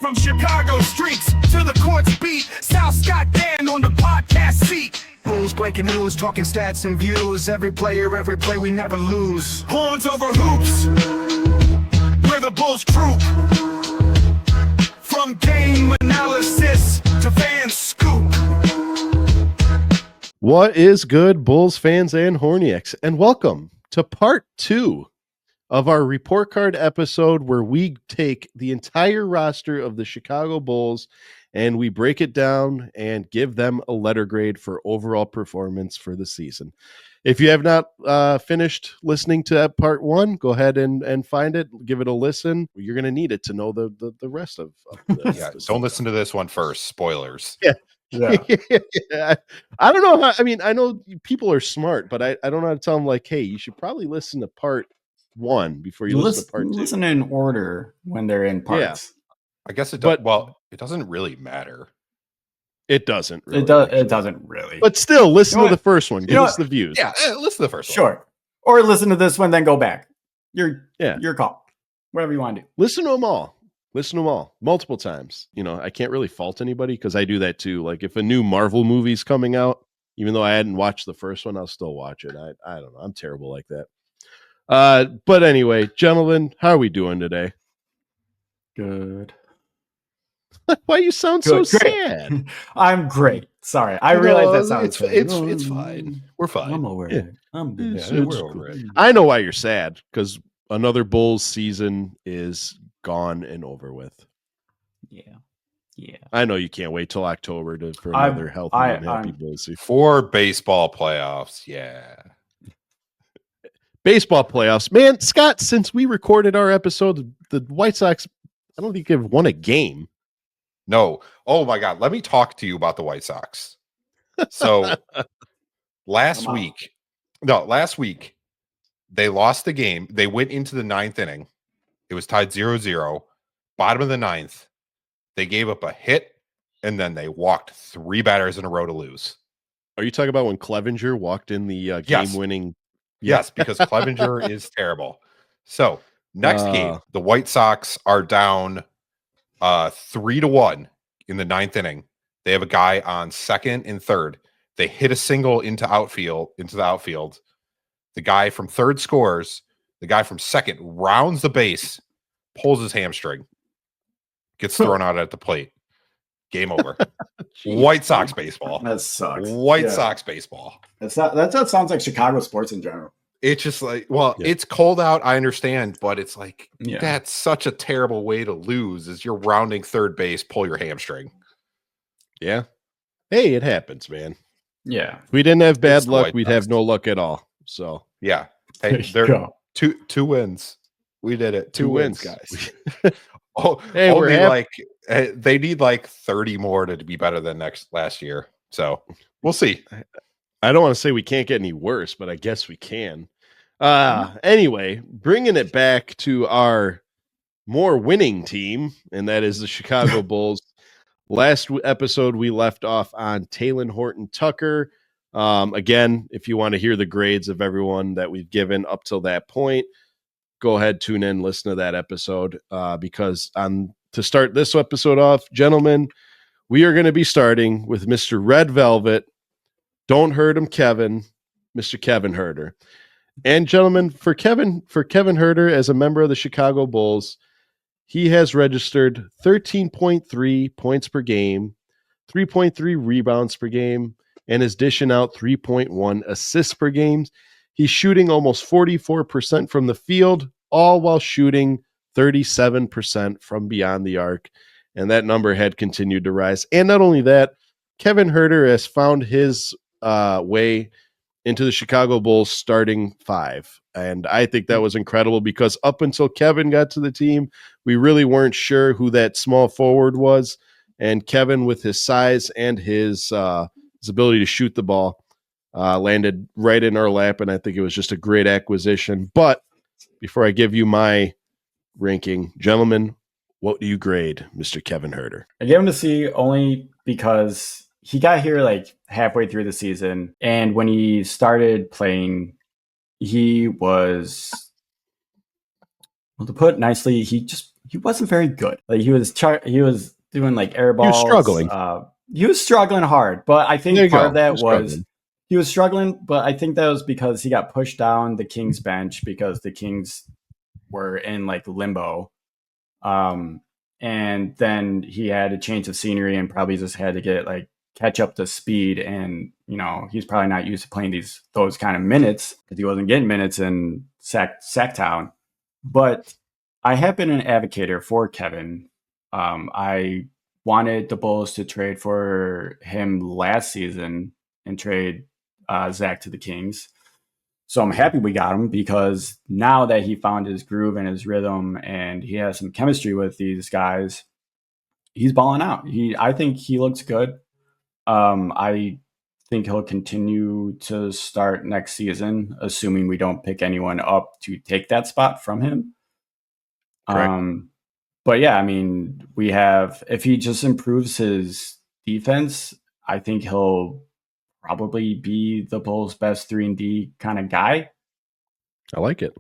From Chicago streets to the courts beat, South Scott Dan on the podcast seat. Bulls breaking news, talking stats and views. Every player, every play, we never lose. Horns over hoops, we're the Bulls troop. From game analysis to fan scoop. What is good, Bulls fans and Horniacs? And welcome to part 2 of our report card episode where we take the entire roster of the Chicago Bulls and we break it down and give them a letter grade for overall performance for the season. If you have not finished listening to part 1, go ahead and find it, give it a listen. You're going to need it to know the rest of this. Yeah, don't listen to this one first. Spoilers. Yeah. Yeah. I don't know how, I know people are smart, but I don't know how to tell them, like, hey, you should probably listen to part 1 before you listen to part 2. Listen in order when they're in parts. I guess it does. Well, it doesn't really matter. It doesn't really. It doesn't really. But still, listen to the first one. Give us the views. Yeah, listen to the first one. Sure. Or listen to this one, then go back. Your call. Whatever you want to do. Listen to them all. Listen to them all multiple times. You know, I can't really fault anybody because I do that too. Like if a new Marvel movie's coming out, even though I hadn't watched the first one, I'll still watch it. I don't know. I'm terrible like that. But anyway, gentlemen, how are we doing today? Good. Why you sound so sad? I'm great. Sorry. I realize that sounds it's fine. We're fine. I'm over it. I'm good. We're over it. I know why you're sad, because another Bulls season is gone and over with. Yeah. I know you can't wait till October for another healthy and happy Bulls season. For baseball playoffs, yeah. Baseball playoffs. Man, Scott, since we recorded our episode, the White Sox, I don't think they've won a game. No. Oh, my God. Let me talk to you about the White Sox. So last week, they lost the game. They went into the 9th inning. It was tied 0-0. Bottom of the 9th. They gave up a hit, and then they walked 3 batters in a row to lose. Are you talking about when Clevenger walked in the game-winning? Yes, because Clevenger is terrible. So next game, the White Sox are down 3-1 in the 9th inning. They have a guy on second and third. They hit a single into the outfield. The guy from third scores. The guy from second rounds the base, pulls his hamstring, gets thrown out at the plate. Game over. White Sox baseball. That sucks. Sox baseball. That sounds like Chicago sports in general. It's just like, it's cold out. I understand, but it's like, that's such a terrible way to lose is you're rounding third base, pull your hamstring. Yeah. Hey, it happens, man. Yeah. If we didn't have bad luck, we'd have no luck at all. So, yeah. Hey, they're two wins. We did it. Two wins, guys. Hey, they need like 30 more to be better than last year. So we'll see. I don't want to say we can't get any worse, but I guess we can. Anyway, bringing it back to our more winning team, and that is the Chicago Bulls. Last episode, we left off on Talen Horton-Tucker. Again, if you want to hear the grades of everyone that we've given up till that point, go ahead, tune in, listen to that episode. Because to start this episode off, gentlemen, we are going to be starting with Mr. Red Velvet. Don't hurt him, Kevin, Mr. Kevin Huerter. And gentlemen, for Kevin Huerter, as a member of the Chicago Bulls, he has registered 13.3 points per game, 3.3 rebounds per game, and is dishing out 3.1 assists per game. He's shooting almost 44% from the field, all while shooting 37% from beyond the arc. And that number had continued to rise. And not only that, Kevin Huerter has found his way into the Chicago Bulls starting 5. And I think that was incredible because up until Kevin got to the team, we really weren't sure who that small forward was. And Kevin, with his size and his ability to shoot the ball, landed right in our lap. And I think it was just a great acquisition. But before I give you my ranking, gentlemen, what do you grade Mr. Kevin Huerter? I gave him a C only because he got here like halfway through the season. And when he started playing, he was, well, to put it nicely, he he wasn't very good. Like he was doing like air balls. He was struggling. He was struggling hard, but I think part of that was he was struggling. But I think that was because he got pushed down the Kings bench because the Kings were in like limbo. And then he had a change of scenery and probably just had to get like catch up to speed. And, you know, he's probably not used to playing those kind of minutes because he wasn't getting minutes in Sacktown. But I have been an advocate for Kevin. I wanted the Bulls to trade for him last season and trade Zach to the Kings. So I'm happy we got him because now that he found his groove and his rhythm and he has some chemistry with these guys, he's balling out. I think he looks good. I think he'll continue to start next season, assuming we don't pick anyone up to take that spot from him. But yeah, I mean, if he just improves his defense, I think he'll probably be the Bulls' best 3-and-D kind of guy. I like it.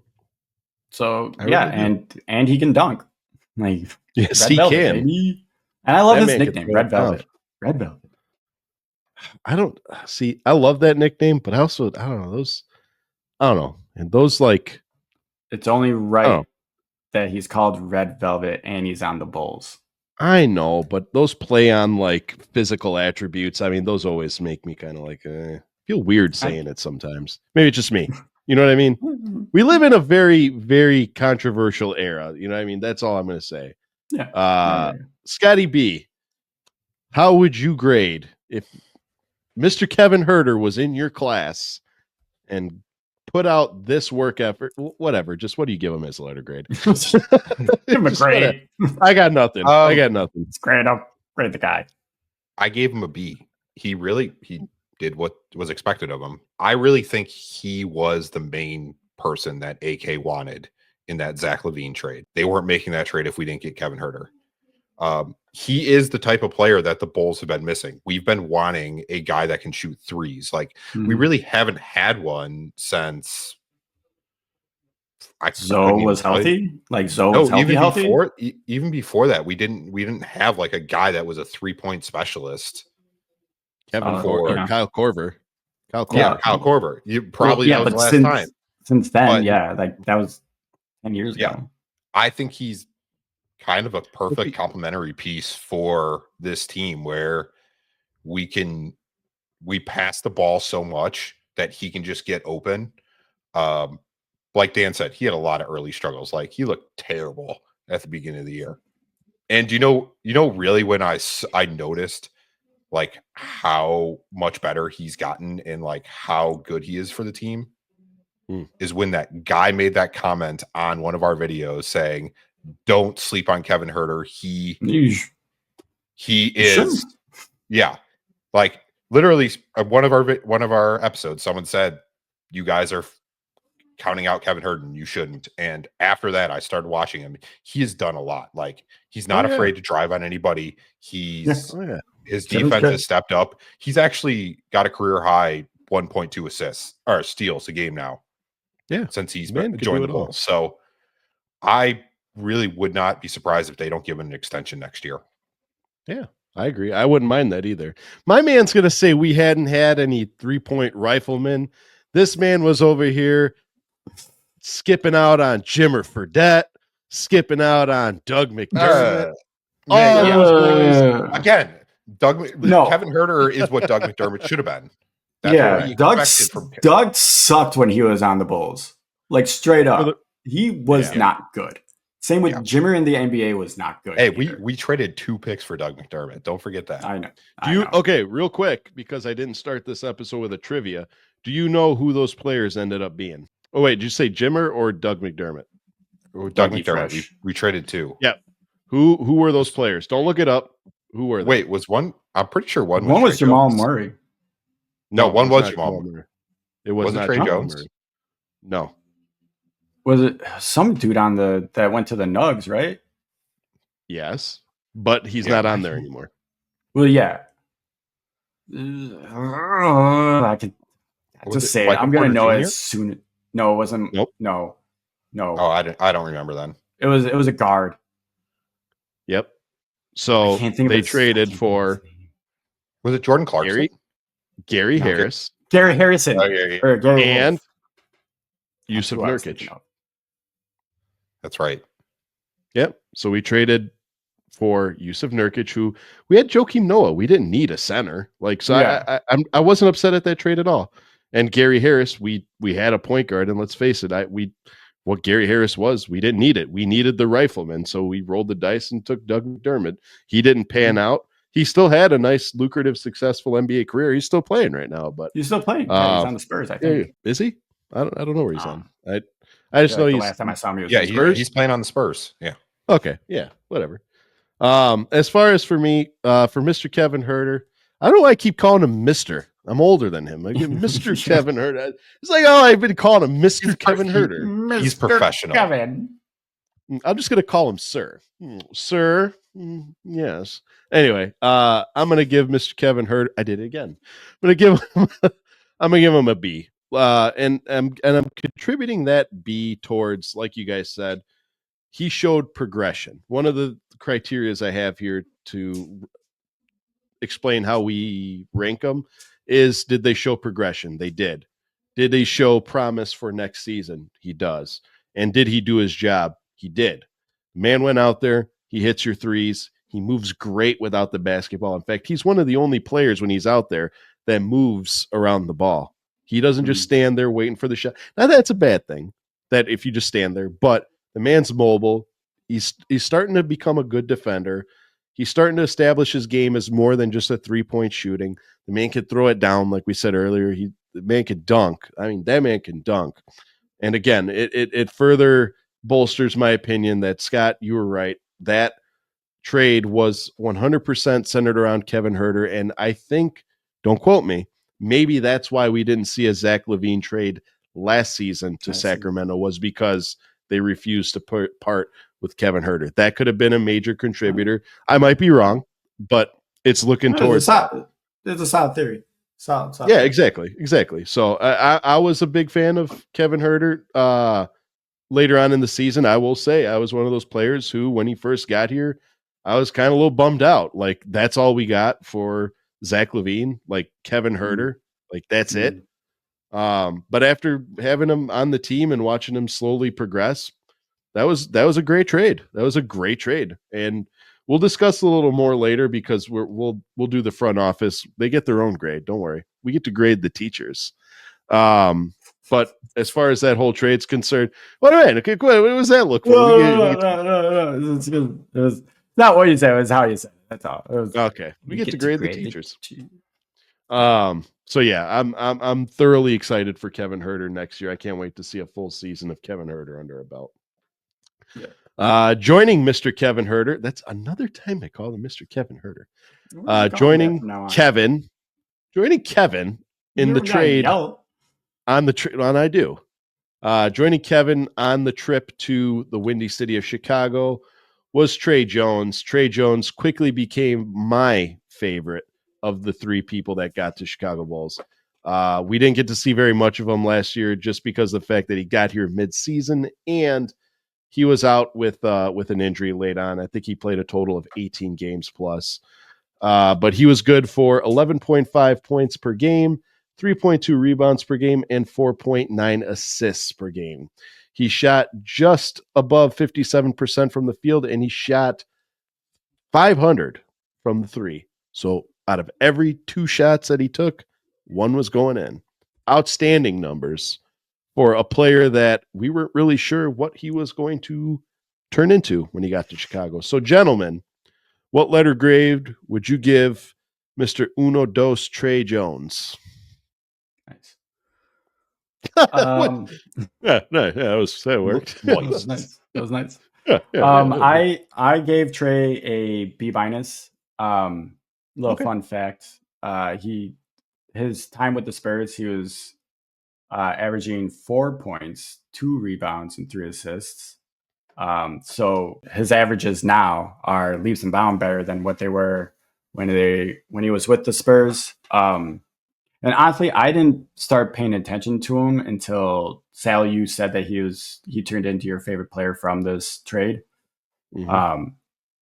So and he can dunk. Like yes, Red he Velvet, can. Baby. And I love his nickname, Red Velvet. Red Velvet. I don't see. I love that nickname, but I don't know those. I don't know, and those like. It's only right that he's called Red Velvet and he's on the Bulls. I know, but those play on like physical attributes. I mean, those always make me kind of like feel weird saying it sometimes. Maybe it's just me. You know what I mean? We live in a very, very controversial era. You know what I mean? That's all I'm going to say. Yeah. Scotty B, how would you grade if Mr. Kevin Herter was in your class and put out this work effort, whatever, just what do you give him as a letter grade? Give him a grade. I got nothing. It's great. I'll grade the guy. I gave him a B. He did what was expected of him. I really think he was the main person that AK wanted in that Zach LaVine trade. They weren't making that trade if we didn't get Kevin Herter. He is the type of player that the Bulls have been missing. We've been wanting a guy that can shoot threes. Like we really haven't had one since Zoe was healthy. Like Zoe was healthy. Even before that, we didn't have like a guy that was a 3-point specialist. Kyle Korver. Kyle Korver. You probably that was the last time. Since then, like that was 10 years ago. I think he's kind of a perfect complementary piece for this team where we pass the ball so much that he can just get open. Like Dan said, he had a lot of early struggles. Like he looked terrible at the beginning of the year. And you know, really when I noticed like how much better he's gotten and like how good he is for the team is when that guy made that comment on one of our videos saying, don't sleep on Kevin Herter. He is, like literally one of our episodes, someone said, you guys are counting out Kevin Herter and you shouldn't. And after that, I started watching him. He has done a lot. Like he's not afraid to drive on anybody. His defense has stepped up. He's actually got a career high 1.2 assists or steals a game now. Yeah. Since he's joined the Bulls. So I really would not be surprised if they don't give him an extension next year. Yeah, I agree. I wouldn't mind that either. My man's going to say we hadn't had any 3-point riflemen. This man was over here skipping out on Jimmer Fredette, skipping out on Doug McDermott. Again, Kevin Herter is what Doug McDermott should have been. That's Doug sucked when he was on the Bulls. Like straight up. He was not good. Same with Jimmer in the NBA was not good. Hey, we traded 2 picks for Doug McDermott. Don't forget that. I know. Okay, real quick, because I didn't start this episode with a trivia. Do you know who those players ended up being? Oh, wait, did you say Jimmer or Doug McDermott? Doug McDermott. We traded 2. Yeah. Who were those players? Don't look it up. Who were they? Wait, was one? I'm pretty sure one was Jamal Murray. No, one was Jamal Murray. It was not Trey Jones. Murray. No. Was it some dude that went to the Nugs, right? Yes, but he's not on there anymore. Well, yeah. I could just say it. I'm gonna know it as soon. No, it wasn't. Nope. No. Oh, I don't remember then. It was a guard. So they traded for Was it Jordan Clarkson? Gary Harris. Gary Harrison. Oh, yeah. Or Gary And Wolf. Yusuf Nurkic. That's right. Yep. So we traded for Yusuf Nurkic, who we had Joakim Noah. We didn't need a center. I wasn't upset at that trade at all. And Gary Harris, we had a point guard, and let's face it, what Gary Harris was, we didn't need it. We needed the rifleman, so we rolled the dice and took Doug McDermott. He didn't pan out. He still had a nice, lucrative, successful NBA career. He's still playing right now, but he's still playing. Yeah, he's on the Spurs, I think. Yeah. Is he? I don't know where he's on. I just know the he's last time I saw him. He's playing on the Spurs. Yeah. Okay. Yeah. Whatever. As far as for me, for Mr. Kevin Herter, I don't know why I keep calling him Mr. I'm older than him. I get Mr. Kevin Herter. It's like, I've been calling him Mr. Kevin Herter. He's professional. Kevin. I'm just gonna call him Sir. Sir. Yes. Anyway, I'm gonna give Mr. Kevin Herter. I did it again. I'm gonna give him a B. And I'm contributing that B towards, like you guys said, he showed progression. One of the criterias I have here to explain how we rank them is, did they show progression? They did. Did they show promise for next season? He does. And did he do his job? He did. Man went out there. He hits your threes. He moves great without the basketball. In fact, he's one of the only players when he's out there that moves around the ball. He doesn't just stand there waiting for the shot. Now, that's a bad thing, that if you just stand there, but the man's mobile. He's starting to become a good defender. He's starting to establish his game as more than just a 3-point shooting. The man can throw it down, like we said earlier. The man can dunk. I mean, that man can dunk. And again, it further bolsters my opinion that, Scott, you were right. That trade was 100% centered around Kevin Herter. And I think, don't quote me, maybe that's why we didn't see a Zach LaVine trade last season to Sacramento, was because they refused to part with Kevin Herter. That could have been a major contributor. I might be wrong, but it's looking towards that. It's a solid theory. Solid yeah, theory. exactly. So I was a big fan of Kevin Herter. Later on in the season, I will say I was one of those players who, when he first got here, I was kind of a little bummed out. Like, that's all we got for Zach LaVine, like Kevin Herter. Like, that's it. But after having him on the team and watching him slowly progress, that was a great trade. That was a great trade. And we'll discuss a little more later, because we'll do the front office. They get their own grade. Don't worry. We get to grade the teachers. But as far as that whole trade's concerned, what was that look for? No. It's good. It was not what you said. It was how you said it. That's all. It was, okay. We get to grade the teachers. So yeah, I'm thoroughly excited for Kevin Herter next year. I can't wait to see a full season of Kevin Herter under a belt. Yeah. Joining Mr. Kevin Herter. That's another time I call him Mr. Kevin Herter. Joining Kevin in the trade on the trip. I do. Joining Kevin on the trip to the Windy City of Chicago was Trey Jones. Trey Jones quickly became my favorite of the three people that got to Chicago Bulls. We didn't get to see very much of him last year, just because of the fact that he got here mid-season and he was out with an injury late on. I think he played a total of 18 games plus. But he was good for 11.5 points per game, 3.2 rebounds per game, and 4.9 assists per game. He shot just above 57% from the field, and he shot 500 from the three. So out of every 2 shots that he took, 1 was going in. Outstanding numbers for a player that we weren't really sure what he was going to turn into when he got to Chicago. So, gentlemen, what letter grade would you give Mr. Uno Dos Trey Jones? Nice. That worked. That was nice. That was nice. I gave Trey a B-. Fun fact. His time with the Spurs, he was averaging 4 points, 2 rebounds, and 3 assists. So his averages now are leaps and bounds better than what they were when he was with the Spurs. And honestly, I didn't start paying attention to him until, Sal, you said that he turned into your favorite player from this trade. Mm-hmm.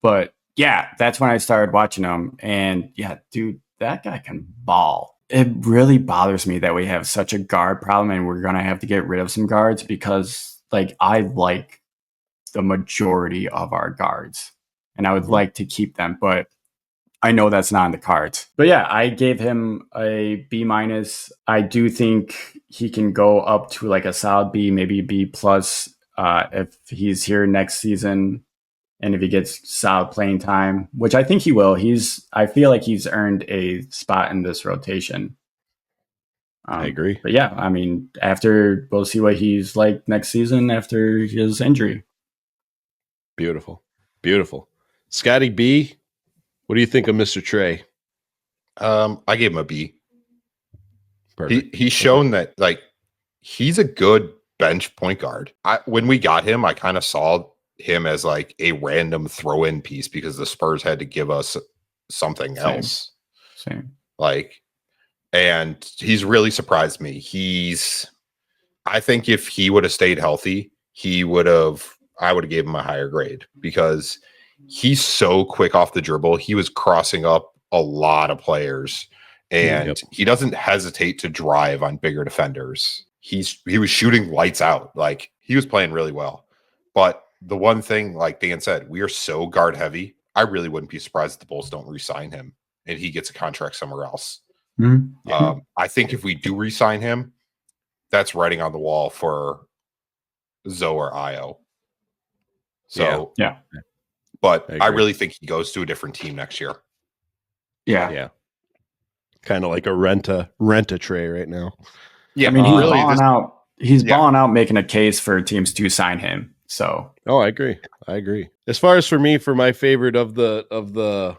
But Yeah, that's when I started watching him. And yeah, dude, that guy can ball. It really bothers me that we have such a guard problem and we're going to have to get rid of some guards because, like, I like the majority of our guards and I would like to keep them, but I know that's not in the cards. But yeah, I gave him a B minus. I do think he can go up to like a solid B, maybe B plus if he's here next season. And if he gets solid playing time, which I think he will, I feel like he's earned a spot in this rotation. I agree. But yeah, I mean, we'll see what he's like next season after his injury. Beautiful. Beautiful. Scotty B, what do you think of Mr. Trey? I gave him a B. Perfect. He's shown that like he's a good bench point guard. When we got him, I kind of saw him as like a random throw-in piece because the Spurs had to give us something else. Same. Like, and he's really surprised me. I think if he would have stayed healthy, I would have gave him a higher grade because he's so quick off the dribble. He was crossing up a lot of players and he doesn't hesitate to drive on bigger defenders. He was shooting lights out. Like he was playing really well. But the one thing, like Dan said, we are so guard heavy. I really wouldn't be surprised if the Bulls don't re-sign him and he gets a contract somewhere else. Mm-hmm. I think if we do re-sign him, that's writing on the wall for Zoe or Io. So yeah. But I really think he goes to a different team next year. Yeah. Kind of like a rent a Trey right now. Yeah, I mean he's balling out. He's balling out, making a case for teams to sign him. So I agree. As far as for me, for my favorite of the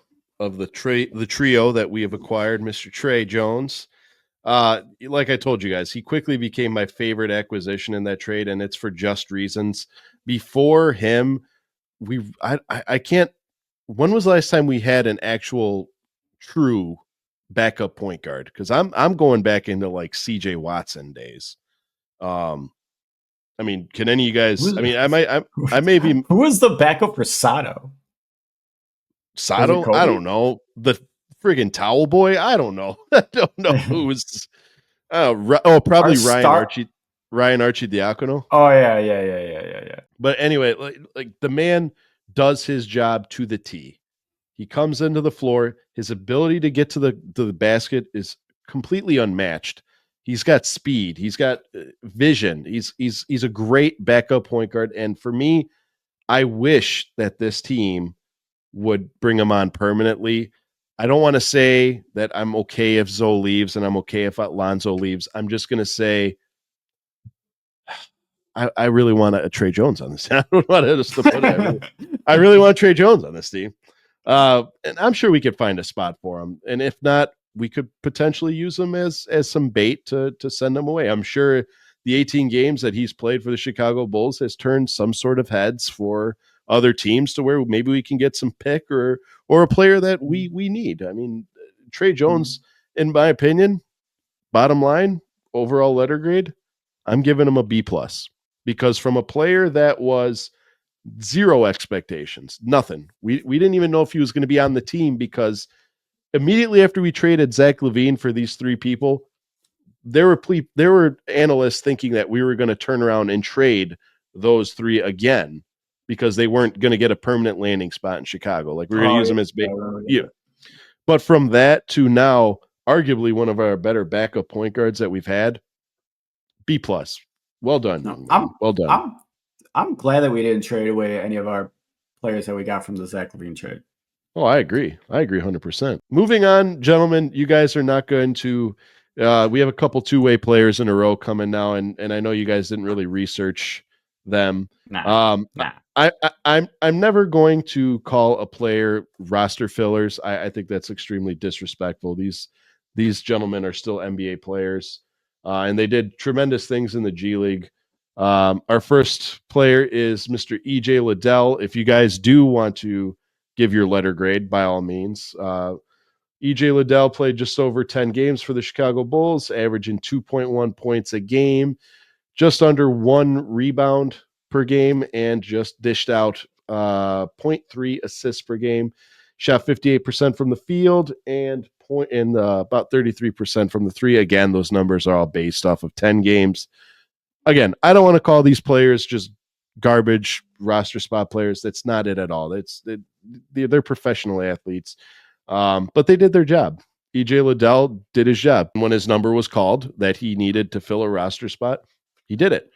trio that we have acquired, Mr. Trey Jones. Like I told you guys, he quickly became my favorite acquisition in that trade, and it's for just reasons. Before him, I can't. When was the last time we had an actual true backup point guard? Because I'm going back into like CJ Watson days. I mean, can any of you guys? I mean, I may be. Who was the backup for Sato? Sato? I don't know. The friggin' towel boy? I don't know. I don't know who's. Probably Ryan Arcidiacono. Oh yeah. But anyway, like the man does his job to the T. He comes into the floor. His ability to get to the basket is completely unmatched. He's got speed. He's got vision. He's a great backup point guard. And for me, I wish that this team would bring him on permanently. I don't want to say that I'm okay if Zoe leaves and I'm okay if Alonzo leaves. I'm just going to say I really want a Trey Jones on this team. I don't want us to put it. I really want Trey Jones on this team. And I'm sure we could find a spot for him. And if not, we could potentially use him as some bait to send him away. I'm sure the 18 games that he's played for the Chicago Bulls has turned some sort of heads for other teams to where maybe we can get some pick or a player that we need. I mean, Trey Jones, in my opinion, bottom line, overall letter grade, I'm giving him a B plus because from a player that was zero expectations, nothing. We didn't even know if he was going to be on the team because immediately after we traded Zach LaVine for these three people, there were analysts thinking that we were going to turn around and trade those three again because they weren't going to get a permanent landing spot in Chicago. Like we were going to use them as big. Yeah. But from that to now, arguably one of our better backup point guards that we've had, B plus. Well done. Well done. I'm glad that we didn't trade away any of our players that we got from the Zach LaVine trade. Oh, I agree 100%. Moving on, gentlemen, you guys are not going to we have a couple two-way players in a row coming now, and I know you guys didn't really research them. Nah. I'm never going to call a player roster fillers. I think that's extremely disrespectful. These gentlemen are still NBA players, and they did tremendous things in the G League. Our first player is Mr. EJ Liddell. If you guys do want to give your letter grade, by all means. EJ Liddell played just over 10 games for the Chicago Bulls, averaging 2.1 points a game, just under 1 rebound per game, and just dished out 0.3 assists per game. shot 58% from the field and about 33% from the three. Again, those numbers are all based off of 10 games. Again, I don't want to call these players just garbage roster spot players. That's not it at all. They're professional athletes, but they did their job. EJ Liddell did his job. When his number was called that he needed to fill a roster spot, he did it.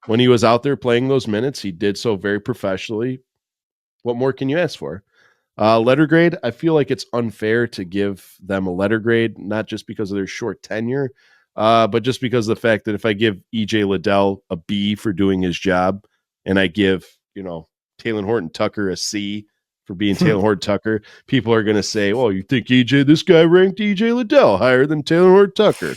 When he was out there playing those minutes, he did so very professionally. What more can you ask for? Letter grade, I feel like it's unfair to give them a letter grade, not just because of their short tenure, but just because of the fact that if I give EJ Liddell a B for doing his job, and I give, Taylor Horton Tucker a C for being Taylor Horton Tucker, people are going to say, "Oh, you think this guy ranked EJ Liddell higher than Taylor Horton Tucker?"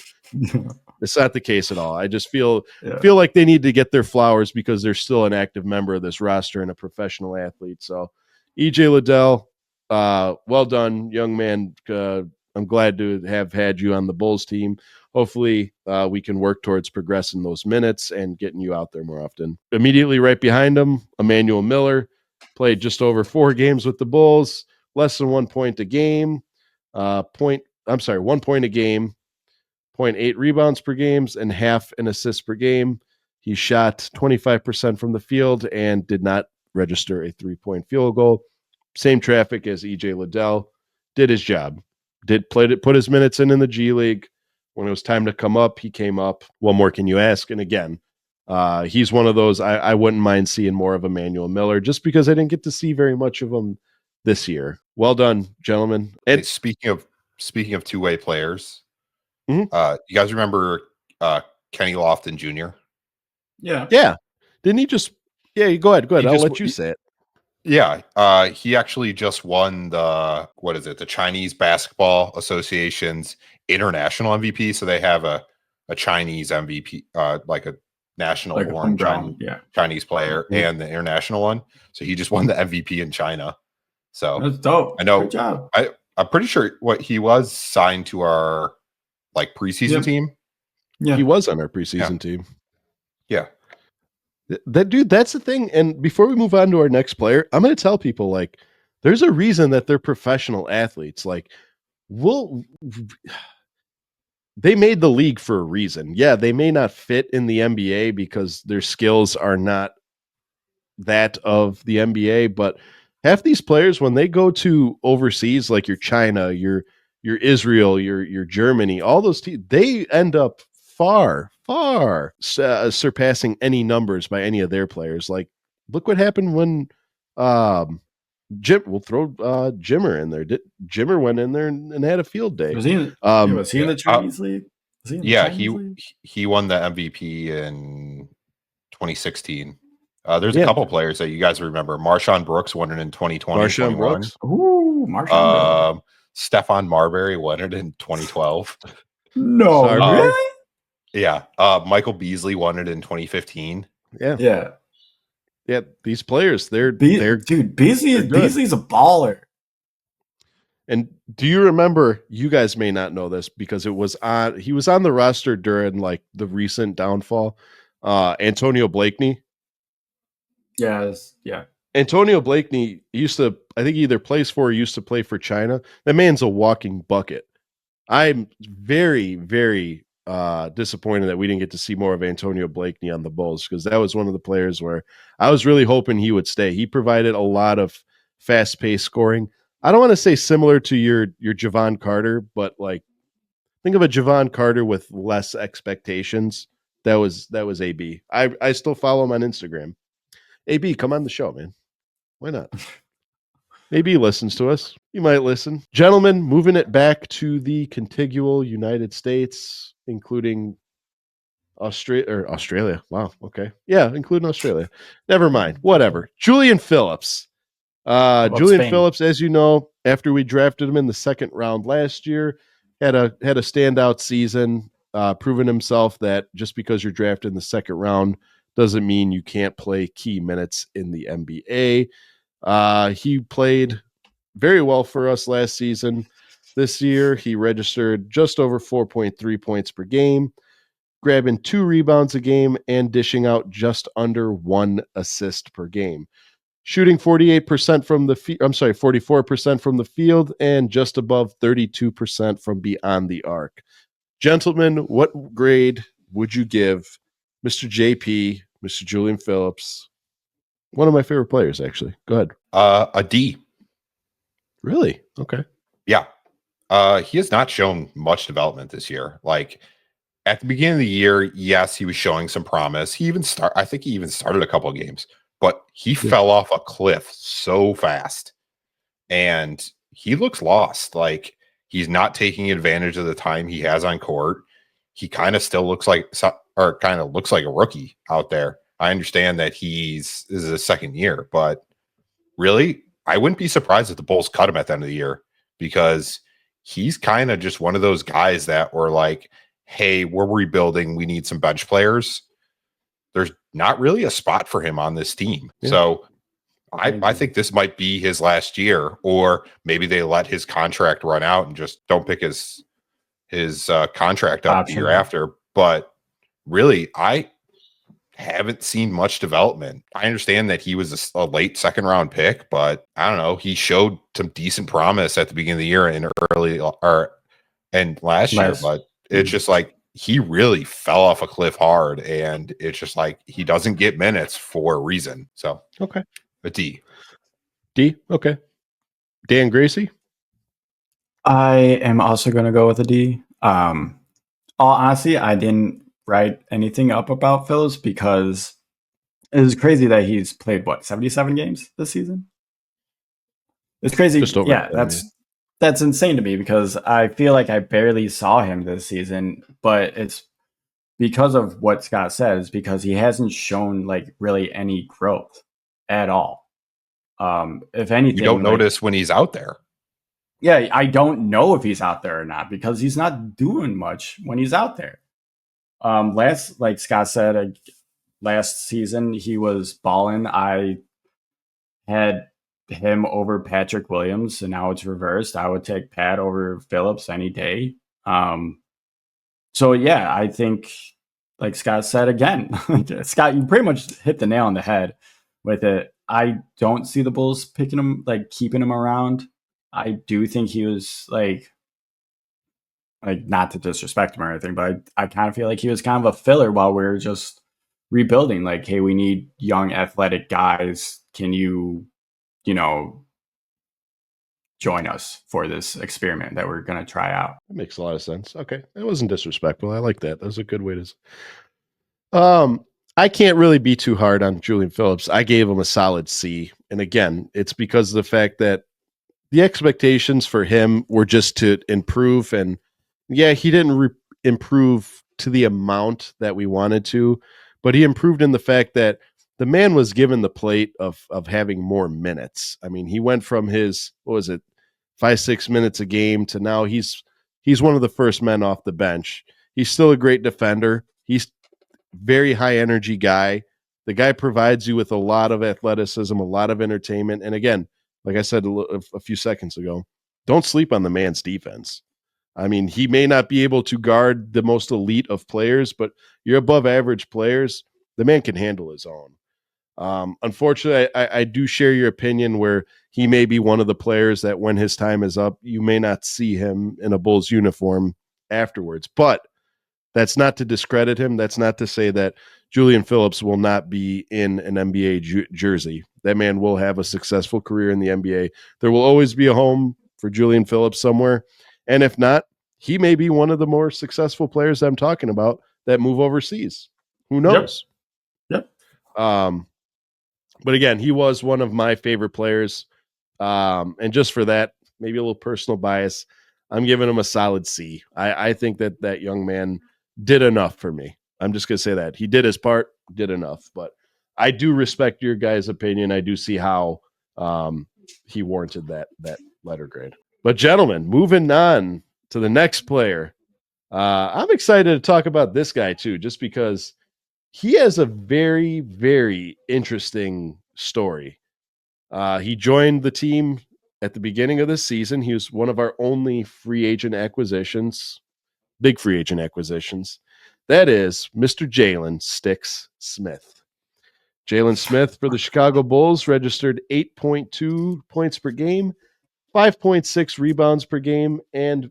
It's not the case at all. I just feel like they need to get their flowers because they're still an active member of this roster and a professional athlete. So, EJ Liddell, well done, young man. I'm glad to have had you on the Bulls team. Hopefully, we can work towards progressing those minutes and getting you out there more often. Immediately right behind him, Emmanuel Miller played just over 4 games with the Bulls, less than 1 point a game. 1 point a game, 0.8 rebounds per game, and half an assist per game. He shot 25% from the field and did not register a 3-point field goal. Same traffic as EJ Liddell. Did his job. Put his minutes in the G League. When it was time to come up, he came up. What more can you ask? And again, he's one of those I wouldn't mind seeing more of Emmanuel Miller just because I didn't get to see very much of him this year. Well done, gentlemen. And speaking of two-way players, Mhm. You guys remember Kenny Lofton Jr.? Yeah. Didn't he just? Yeah, go ahead. I'll let you say it. Yeah, he actually just won the Chinese Basketball Association's international MVP. So they have a Chinese MVP, like a national born Chinese player, and the international one. So he just won the MVP in China. So that's dope. I know. Good job. I'm pretty sure he was signed to our preseason team. Yeah, he was on our preseason team. Yeah. That's the thing. And before we move on to our next player, I'm going to tell people there's a reason that they're professional athletes. They made the league for a reason. Yeah, they may not fit in the NBA because their skills are not that of the NBA, but half these players, when they go to overseas, like your China, your Israel, your Germany, all those teams, they end up far surpassing any numbers by any of their players. Look what happened when we'll throw Jimmer in there. Jimmer went in there and had a field day. Was he in the Chinese league? He won the MVP in 2016. There's a couple players that you guys remember. Marshawn Brooks won it in 2020. Marshawn Brooks. Ooh, Marshawn. Stephon Marbury won it in 2012. No, really? Yeah. Michael Beasley won it in 2015. Yeah. These players, they're Beasley's a baller. And do you remember? You guys may not know this because he was on the roster during the recent downfall. Antonio Blakeney. Yes, yeah. Antonio Blakeney used to play for China. That man's a walking bucket. I'm very, very disappointed that we didn't get to see more of Antonio Blakeney on the Bulls because that was one of the players where I was really hoping he would stay. He provided a lot of fast-paced scoring. I don't want to say similar to your Javon Carter, but think of a Javon Carter with less expectations. That was AB. I still follow him on Instagram. AB, come on the show, man. Why not? Maybe he listens to us. You might listen. Gentlemen, moving it back to the contiguous United States, including Australia. Wow. Okay. Yeah, including Australia. Never mind. Whatever. Julian Phillips. Phillips, as you know, after we drafted him in the second round last year, had a standout season, proving himself that just because you're drafted in the second round doesn't mean you can't play key minutes in the NBA. He played very well for us last season. This year, he registered just over 4.3 points per game, grabbing 2 rebounds a game and dishing out just under 1 assist per game. shooting 48% from the 44% from the field and just above 32% from beyond the arc. Gentlemen, what grade would you give Mr. JP, Mr. Julian Phillips? One of my favorite players, actually. Go ahead. A D. Really? Okay. Yeah. He has not shown much development this year. Like at the beginning of the year, yes, he was showing some promise. I think he even started a couple of games, but he fell off a cliff so fast. And he looks lost. Like he's not taking advantage of the time he has on court. He kind of still looks like a rookie out there. I understand that this is his second year, but really, I wouldn't be surprised if the Bulls cut him at the end of the year because he's kind of just one of those guys that were like, hey, we're rebuilding. We need some bench players. There's not really a spot for him on this team. Yeah. So I think this might be his last year, or maybe they let his contract run out and just don't pick his contract up the year after. But really, I haven't seen much development. I understand that he was a late second round pick, but I don't know. He showed some decent promise at the beginning of the year and last year, but it's just like he really fell off a cliff hard, and it's just like he doesn't get minutes for a reason. So okay, a D. Okay. Dan Gracie. I am also going to go with a D. All honesty, I didn't write anything up about Phillips because it was crazy that he's played 77 games this season. It's crazy. Yeah, that's insane to me because I feel like I barely saw him this season, but it's because of what Scott says, because he hasn't shown like really any growth at all. If anything, you don't notice when he's out there. Yeah, I don't know if he's out there or not because he's not doing much when he's out there. Like Scott said, last season he was balling. I had him over Patrick Williams, and now it's reversed. I would take Pat over Phillips any day. So yeah, I think, like Scott said again, Scott, you pretty much hit the nail on the head with it. I don't see the Bulls picking him, like keeping him around. I do think he was like not to disrespect him or anything, but I kind of feel like he was kind of a filler while we were just rebuilding. Like, hey, we need young athletic guys. Can you join us for this experiment that we're going to try out? That makes a lot of sense. Okay. That wasn't disrespectful. I like that. That was a good way to. I can't really be too hard on Julian Phillips. I gave him a solid C. And again, it's because of the fact that the expectations for him were just to improve. And yeah, he didn't improve to the amount that we wanted to, but he improved in the fact that the man was given the plate of having more minutes. I mean, he went from his, 5-6 minutes a game to now he's one of the first men off the bench. He's still a great defender. He's very high energy guy. The guy provides you with a lot of athleticism, a lot of entertainment. And again, like I said a few seconds ago, don't sleep on the man's defense. I mean, he may not be able to guard the most elite of players, but you're above average players. The man can handle his own. Unfortunately, I do share your opinion where he may be one of the players that when his time is up, you may not see him in a Bulls uniform afterwards. But that's not to discredit him. That's not to say that Julian Phillips will not be in an NBA jersey. That man will have a successful career in the NBA. There will always be a home for Julian Phillips somewhere. And if not, he may be one of the more successful players that I'm talking about that move overseas. Who knows? Yep. But again, he was one of my favorite players. And just for that, maybe a little personal bias, I'm giving him a solid C. I think that young man did enough for me. I'm just going to say that. He did his part, did enough. But I do respect your guys' opinion. I do see how he warranted that letter grade. But gentlemen, moving on to the next player. I'm excited to talk about this guy too, just because he has a very, very interesting story. He joined the team at the beginning of this season. He was one of our only free agent acquisitions, big free agent acquisitions. That is Mr. Jalen Sticks Smith. Jalen Smith for the Chicago Bulls registered 8.2 points per game, 5.6 rebounds per game, and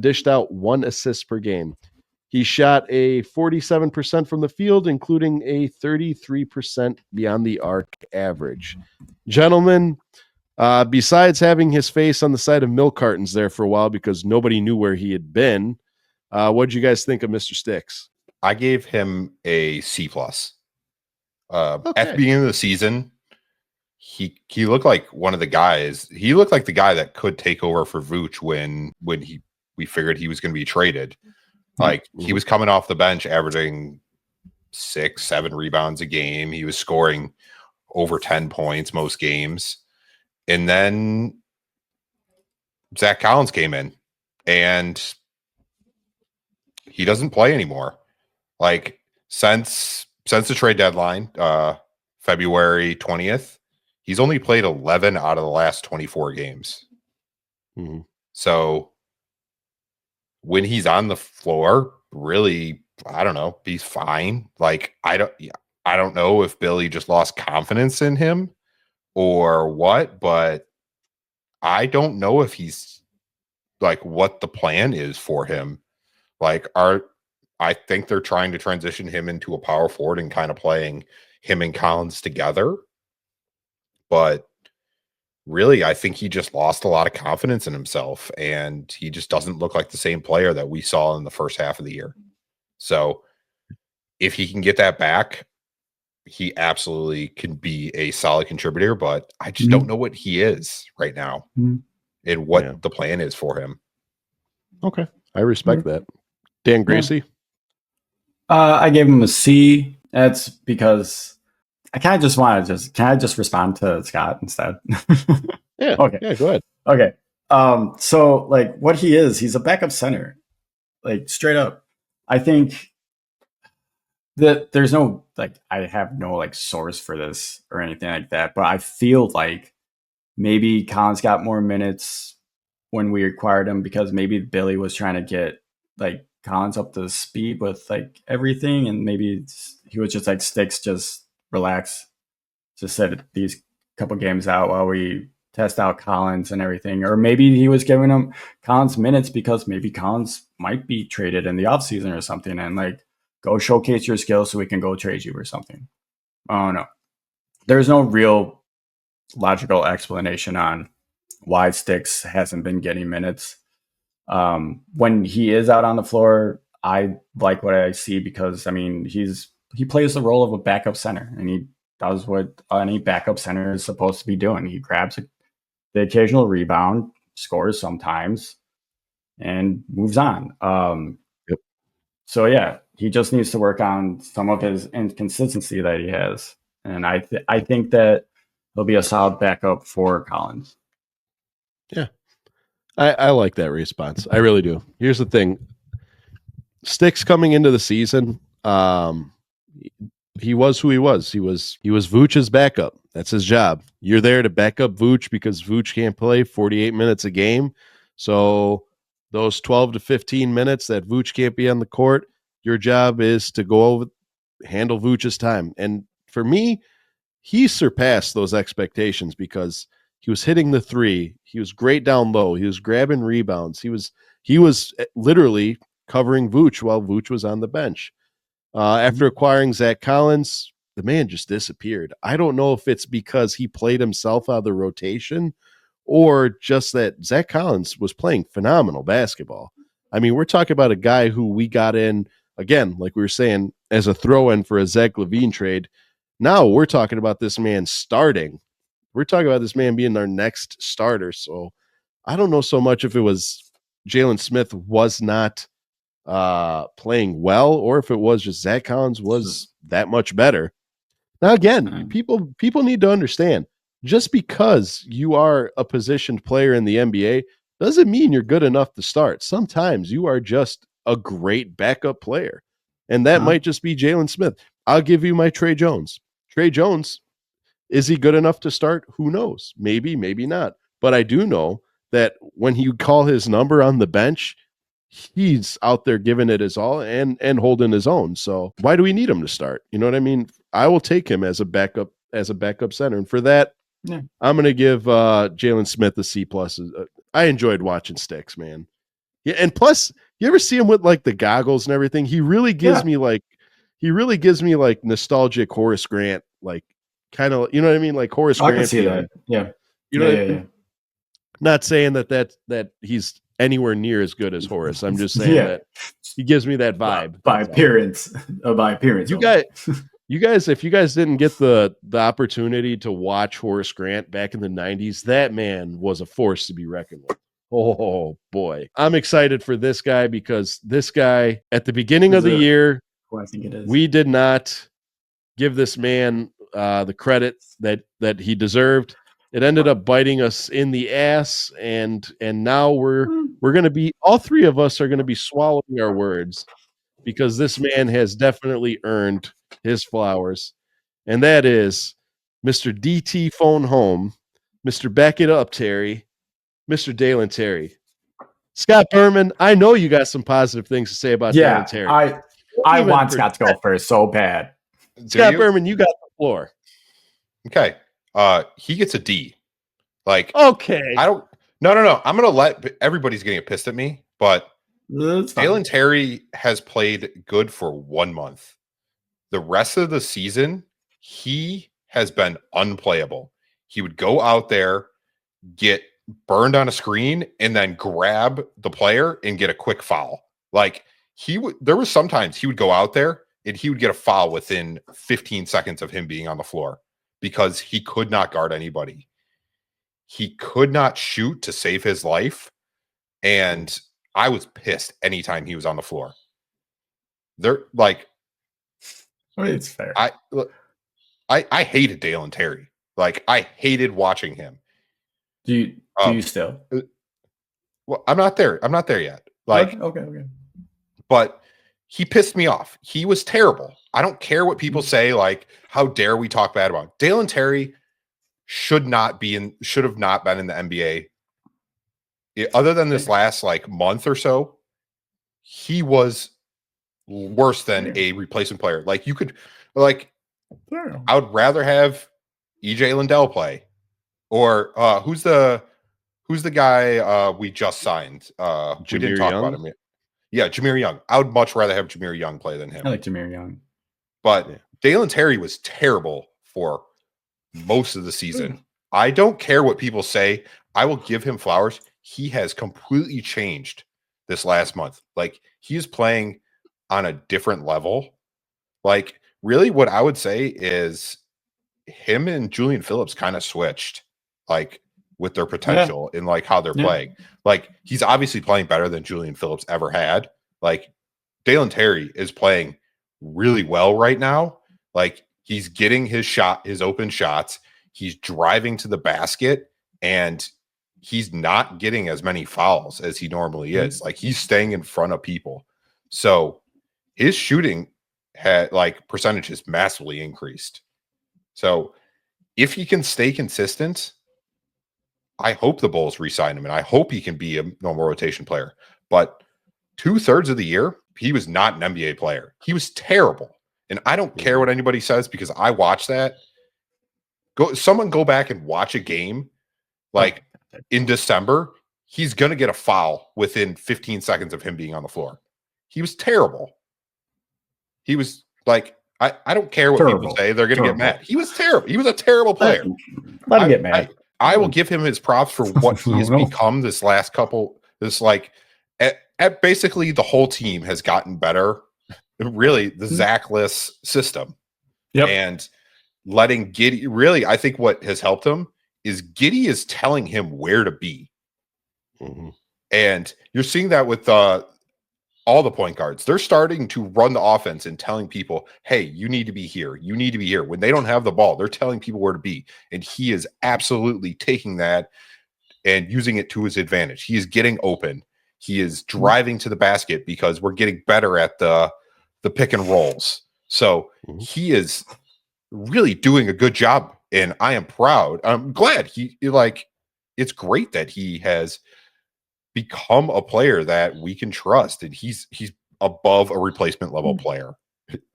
dished out 1 assist per game. He shot a 47% from the field, including a 33% beyond the arc average. Gentlemen, besides having his face on the side of milk cartons there for a while because nobody knew where he had been, what did you guys think of Mr. Sticks? I gave him a C+. At the Okay. beginning of the season, he looked like one of the guys. He looked like the guy that could take over for Vooch when we figured he was going to be traded. Like he was coming off the bench, averaging 6-7 rebounds a game. He was scoring over 10 points most games. And then Zach Collins came in and he doesn't play anymore. Like since the trade deadline, February 20th, he's only played 11 out of the last 24 games. Mm-hmm. So when he's on the floor, really, I don't know, he's fine. Like I don't know if Billy just lost confidence in him or what, but I don't know if he's like what the plan is for him. Like I think they're trying to transition him into a power forward and kind of playing him and Collins together. But really, I think he just lost a lot of confidence in himself and he just doesn't look like the same player that we saw in the first half of the year. So if he can get that back, he absolutely can be a solid contributor, but I just don't know what he is right now and what the plan is for him. Okay. I respect that. Dan Gracie? I gave him a C. That's because I kind of just want to can I just respond to Scott instead? Yeah. Okay. Yeah, go ahead. Okay. So like what he is, he's a backup center. Like straight up. I think that there's no I have no source for this or anything like that, but I feel like maybe Collins got more minutes when we acquired him because maybe Billy was trying to get Collins up to speed with everything, and maybe he was just Sticks, just relax, just sit these couple games out while we test out Collins and everything. Or maybe he was giving him Collins minutes because maybe Collins might be traded in the offseason or something, and go showcase your skills so we can go trade you or something. I don't know. There's no real logical explanation on why Sticks hasn't been getting minutes. When he is out on the floor, I like what I see because he plays the role of a backup center and he does what any backup center is supposed to be doing. He grabs the occasional rebound, scores sometimes, and moves on. Yep. So yeah, he just needs to work on some of his inconsistency that he has, and I think that he'll be a solid backup for Collins. Yeah. I like that response. I really do. Here's the thing. Sticks coming into the season, he was who he was. He was Vooch's backup. That's his job. You're there to back up Vooch because Vooch can't play 48 minutes a game. So those 12 to 15 minutes that Vooch can't be on the court, your job is to go over, handle Vooch's time. And for me, he surpassed those expectations because he was hitting the three. He was great down low. He was grabbing rebounds. He was literally covering Vooch while Vooch was on the bench. After acquiring Zach Collins, the man just disappeared. I don't know if it's because he played himself out of the rotation or just that Zach Collins was playing phenomenal basketball. I mean, we're talking about a guy who we got in, again, like we were saying, as a throw-in for a Zach LaVine trade. Now we're talking about this man starting. We're talking about this man being our next starter. So I don't know so much if it was Jalen Smith was not playing well or if it was just Zach Collins was that much better. Now, again, people need to understand, just because you are a positioned player in the NBA doesn't mean you're good enough to start. Sometimes you are just a great backup player. And that might just be Jalen Smith. I'll give you my Trey Jones. Trey Jones, is he good enough to start? Who knows? Maybe, maybe not. But I do know that when you call his number on the bench, he's out there giving it his all and holding his own. So why do we need him to start? You know what I mean? I will take him as a backup center. And for that, Yeah. I'm going to give Jalen Smith a C plus. I enjoyed watching Sticks, man. Yeah. And plus, you ever see him with like the goggles and everything? He really gives me like nostalgic Horace Grant, like kind of, you know what I mean? Like Horace I Grant. can see that. Yeah. You know, yeah. Not saying that he's anywhere near as good as Horace. I'm just saying that he gives me that vibe by appearance. By appearance, You guys, if you guys didn't get the opportunity to watch Horace Grant back in the 90s, that man was a force to be reckoned with. Oh boy, I'm excited for this guy because this guy at the beginning of the year, I think it is. we did not give this man the credit that he deserved. It ended up biting us in the ass, and now we're going to be, all three of us are going to be swallowing our words because this man has definitely earned his flowers, and that is Mr. DT Phone Home, Mr. Back It Up Terry, Mr. Dalen Terry. Scott Berman, I know you got some positive things to say about Dalen Terry. I want Scott to go first so bad. Scott Berman, you got the floor. Okay. He gets a D. Like, okay. No. I'm gonna let everybody's getting pissed at me, but Dalen Terry has played good for 1 month. The rest of the season, he has been unplayable. He would go out there, get burned on a screen, and then grab the player and get a quick foul. Like there was sometimes he would go out there and he would get a foul within 15 seconds of him being on the floor because he could not guard anybody. He could not shoot to save his life. And I was pissed anytime he was on the floor. They're like, it's fair. I hated Dalen Terry. Like, I hated watching him. Do you still? Well, I'm not there. I'm not there yet. Like, okay. But he pissed me off. He was terrible. I don't care what people say. Like, how dare we talk bad about him? Dalen Terry should have not been in the NBA. Other than this last like month or so, he was worse than a replacement player. Like, you could, like, I would rather have EJ Lindell play, or who's the guy we just signed? We didn't talk about him yet. Yeah, Jameer Young. I would much rather have Jameer Young play than him. I like Jameer Young, but Dalen Terry was terrible for most of the season. I don't care what people say. I will give him flowers. He has completely changed this last month. Like, he is playing on a different level. Like, really what I would say is him and Julian Phillips kind of switched, like, with their potential in like how they're playing. Like, he's obviously playing better than Julian Phillips ever had. Like, Dalen Terry is playing really well right now. Like, he's getting his open shots. He's driving to the basket, and he's not getting as many fouls as he normally is. Like, he's staying in front of people. So his shooting percentage has massively increased. So if he can stay consistent, I hope the Bulls re-sign him, and I hope he can be a normal rotation player. But 2/3 of the year, he was not an NBA player. He was terrible. And I don't care what anybody says because I watched that. Someone go back and watch a game like in December. He's going to get a foul within 15 seconds of him being on the floor. He was terrible. He was like, I don't care what people say. They're going to get mad. He was terrible. He was a terrible player. Let him get mad. I will give him his props for what he has become this last couple. At basically the whole team has gotten better. Really, the Zach-less system. Yep. And letting Giddey, really, I think what has helped him is Giddey is telling him where to be. Mm-hmm. And you're seeing that with all the point guards. They're starting to run the offense and telling people, hey, you need to be here. You need to be here. When they don't have the ball, they're telling people where to be. And he is absolutely taking that and using it to his advantage. He is getting open. He is driving to the basket because we're getting better at the pick and rolls. So he is really doing a good job. And I am proud. I'm glad it's great that he has become a player that we can trust, and he's above a replacement level player.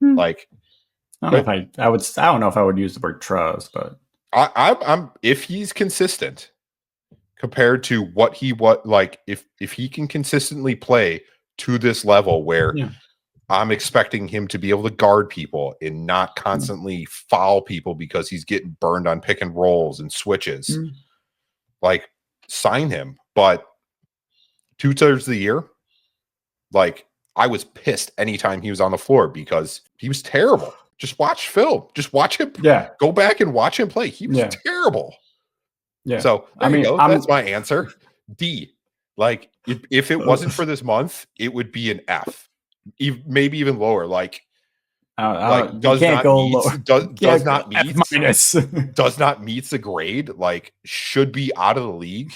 Like, I don't know if I don't know if I would use the word trust, but I'm if he's consistent compared to if he can consistently play to this level where I'm expecting him to be able to guard people and not constantly foul people because he's getting burned on pick and rolls and switches. Like, sign him. But 2/3 of the year, like, I was pissed anytime he was on the floor because he was terrible. Just watch film. Just watch him. Go back and watch him play. He was terrible. Yeah. So there you go. That's my answer. D. Like, if it wasn't for this month, it would be an F. Maybe even lower. Like does not meet the grade. Like, should be out of the league.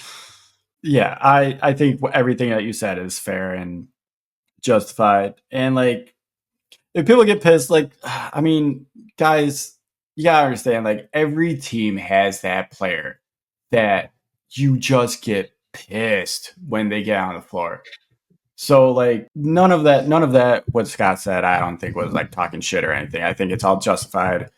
Yeah, I think everything that you said is fair and justified. And like, if people get pissed, like, I mean, guys, you gotta understand, like, every team has that player that you just get pissed when they get on the floor. So like, none of that what Scott said, I don't think was like talking shit or anything. I think it's all justified.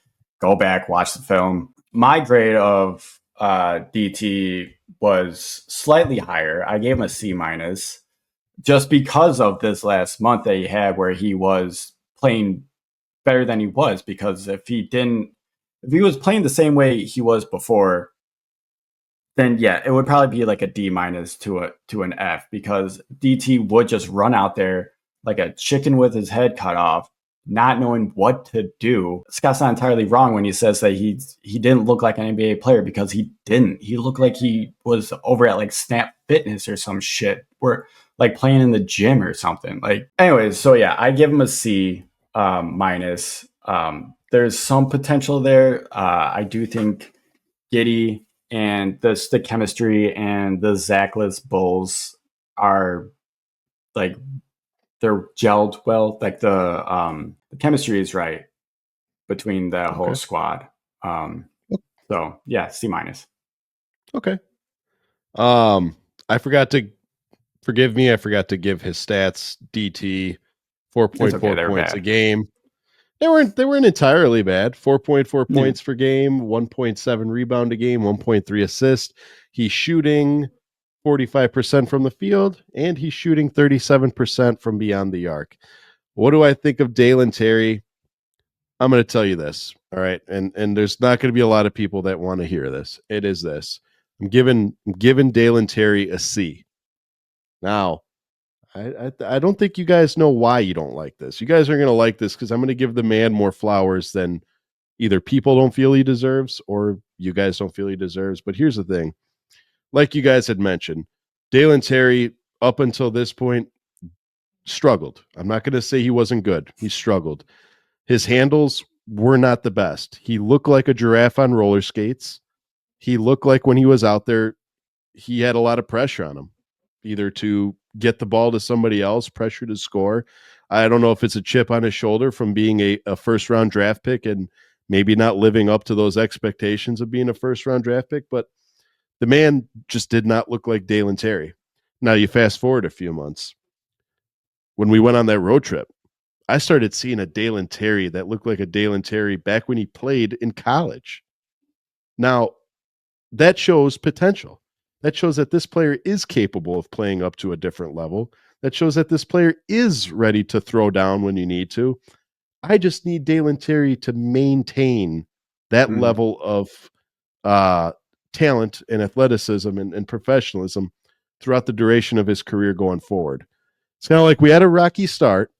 Go back, watch the film. My grade of DT was slightly higher. I gave him a C minus just because of this last month that he had where he was playing better than he was. Because if he was playing the same way he was before, then yeah, it would probably be like a D minus to an F, because DT would just run out there like a chicken with his head cut off, not knowing what to do. Scott's not entirely wrong when he says that he didn't look like an NBA player, because he didn't. He looked like he was over at like Snap Fitness or some shit, or like playing in the gym or something. Like, anyways, so yeah, I give him a C minus. There's some potential there. I do think Giddey and the chemistry and the Zachless Bulls are like, they're gelled well. Like the chemistry is right between the whole squad. So yeah, C minus. Okay. I forgot to give his stats. DT 4.4 points a game. They weren't entirely bad. 4.4 points per game, 1.7 rebound a game, 1.3 assist. He's shooting 45% from the field, and he's shooting 37% from beyond the arc. What do I think of Dalen Terry? I'm going to tell you this, all right? And there's not going to be a lot of people that want to hear this. It is this. I'm giving Dalen Terry a C. Now, I don't think you guys know why you don't like this. You guys are going to like this because I'm going to give the man more flowers than either people don't feel he deserves or you guys don't feel he deserves. But here's the thing. Like you guys had mentioned, Dalen Terry, up until this point, struggled. I'm not going to say he wasn't good. He struggled. His handles were not the best. He looked like a giraffe on roller skates. He looked like when he was out there, he had a lot of pressure on him, either to get the ball to somebody else, pressure to score. I don't know if it's a chip on his shoulder from being a first-round draft pick and maybe not living up to those expectations of being a first-round draft pick, but the man just did not look like Dalen Terry. Now, you fast forward a few months. When we went on that road trip, I started seeing a Dalen Terry that looked like a Dalen Terry back when he played in college. Now, that shows potential. That shows that this player is capable of playing up to a different level. That shows that this player is ready to throw down when you need to. I just need Dalen Terry to maintain that level of talent and athleticism and professionalism throughout the duration of his career going forward. It's kind of like we had a rocky start,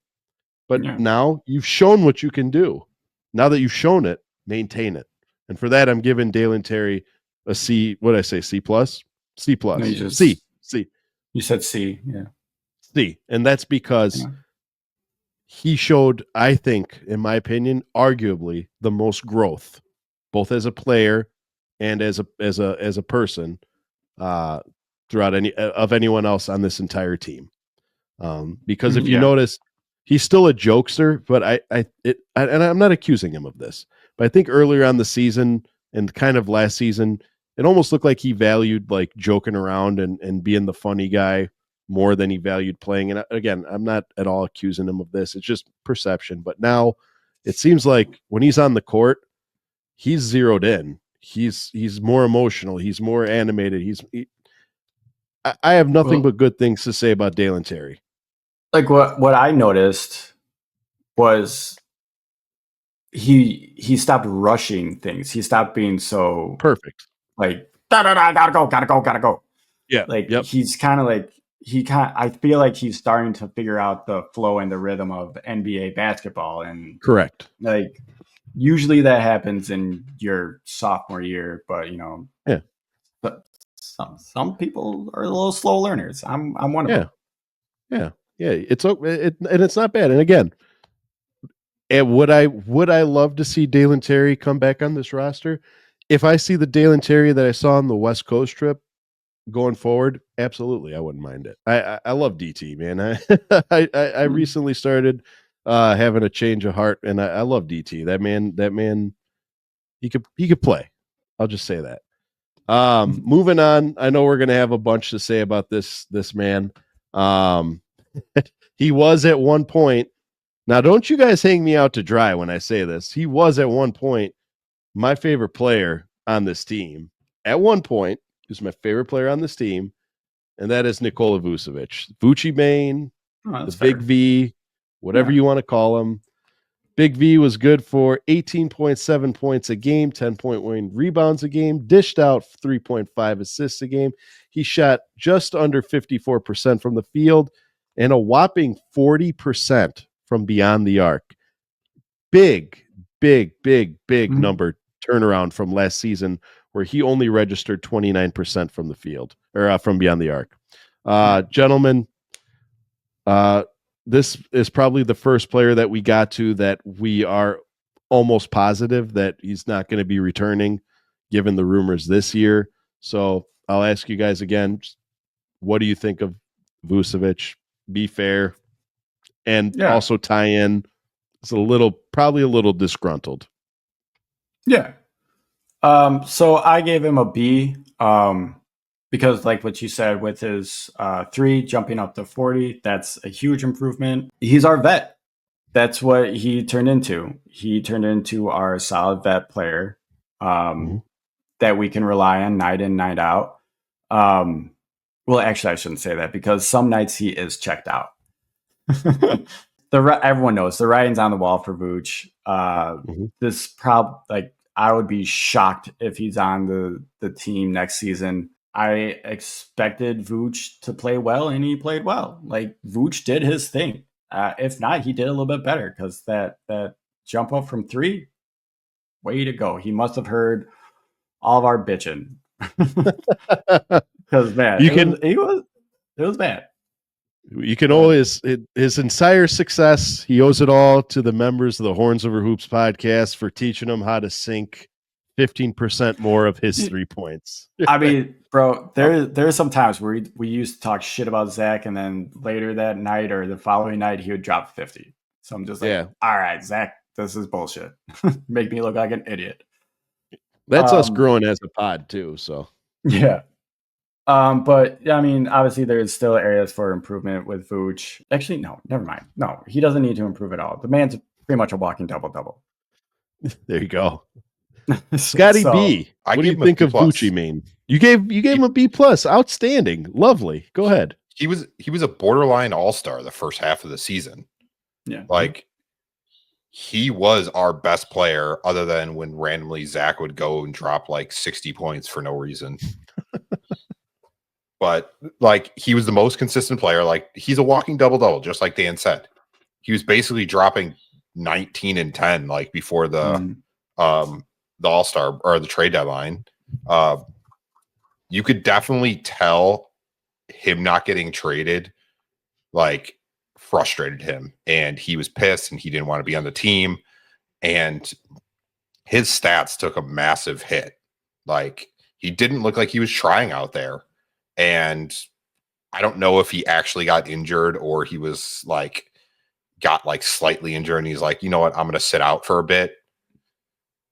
but now you've shown what you can do. Now that you've shown it, maintain it. And for that, I'm giving Dalen Terry a C. What did I say? C plus? C plus. No, C. You said C. Yeah. C. And that's because he showed, I think, in my opinion, arguably the most growth, both as a player and as a person, throughout anyone else on this entire team. Because if you notice, he's still a jokester, but and I'm not accusing him of this, but I think earlier on the season and kind of last season, it almost looked like he valued like joking around and being the funny guy more than he valued playing. And again, I'm not at all accusing him of this. It's just perception. But now it seems like when he's on the court, he's zeroed in. He's more emotional. He's more animated. I have nothing but good things to say about Dalen Terry. Like what I noticed was he stopped rushing things. He stopped being so Perfect. like gotta go. Yeah. Like he's kind of like I feel like he's starting to figure out the flow and the rhythm of NBA basketball. And correct. Like usually that happens in your sophomore year, but yeah. But some people are a little slow learners. I'm one of them. Yeah. It's and it's not bad. And again, and would I love to see Dalen Terry come back on this roster? If I see the Dalen Terry that I saw on the West Coast trip going forward, absolutely, I wouldn't mind it. I love DT, man. I recently started having a change of heart, and I love DT. That man, he could play. I'll just say that. Moving on, I know we're gonna have a bunch to say about this man. He was at one point. Now, don't you guys hang me out to dry when I say this. He was at one point my favorite player on this team. At one point, he was my favorite player on this team, and that is Nikola Vucevic. Vucci Bane, the fair. Big V, whatever you want to call him. Big V was good for 18.7 points a game, 10.1 rebounds a game, dished out 3.5 assists a game. He shot just under 54% from the field and a whopping 40% from beyond the arc. Big number turnaround from last season where he only registered 29% from the field or from beyond the arc. Gentlemen, this is probably the first player that we got to that we are almost positive that he's not going to be returning given the rumors this year. So I'll ask you guys again, what do you think of Vucevic? Be fair. And also tie in. It's probably a little disgruntled. Yeah. So I gave him a B. Because like what you said with his 3 jumping up to 40, that's a huge improvement. He's our vet. That's what he turned into. He turned into our solid vet player that we can rely on night in, night out. Well, actually, I shouldn't say that because some nights he is checked out. Everyone knows the writing's on the wall for Vooch. This I would be shocked if he's on the team next season. I expected Vooch to play well, and he played well. Like Vooch did his thing. If not, he did a little bit better because that jump up from 3, way to go. He must have heard all of our bitching. Because man, it was bad. You can always his entire success. He owes it all to the members of the Horns Over Hoops podcast for teaching him how to sink 15% more of his 3 points. I mean, bro, there are some times where we used to talk shit about Zach, and then later that night or the following night he would drop 50. So I'm just like, all right, Zach, this is bullshit. Make me look like an idiot. That's us growing as a pod too. So yeah. But I mean, obviously there's still areas for improvement with Vooch. Actually, no, never mind. No, he doesn't need to improve at all. The man's pretty much a walking double-double. There you go. Scotty B, what do you think of Vucci Bane? You gave him a B+. Outstanding. Lovely. Go ahead. He was a borderline all-star the first half of the season. Yeah. Like he was our best player other than when randomly Zach would go and drop like 60 points for no reason. But like he was the most consistent player. Like he's a walking double-double, just like Dan said. He was basically dropping 19 and 10 like before the All-Star or the trade deadline. You could definitely tell him not getting traded like frustrated him, and he was pissed and he didn't want to be on the team, and his stats took a massive hit. Like he didn't look like he was trying out there, and I don't know if he actually got injured or he was like got like slightly injured and he's like, you know what, I'm going to sit out for a bit.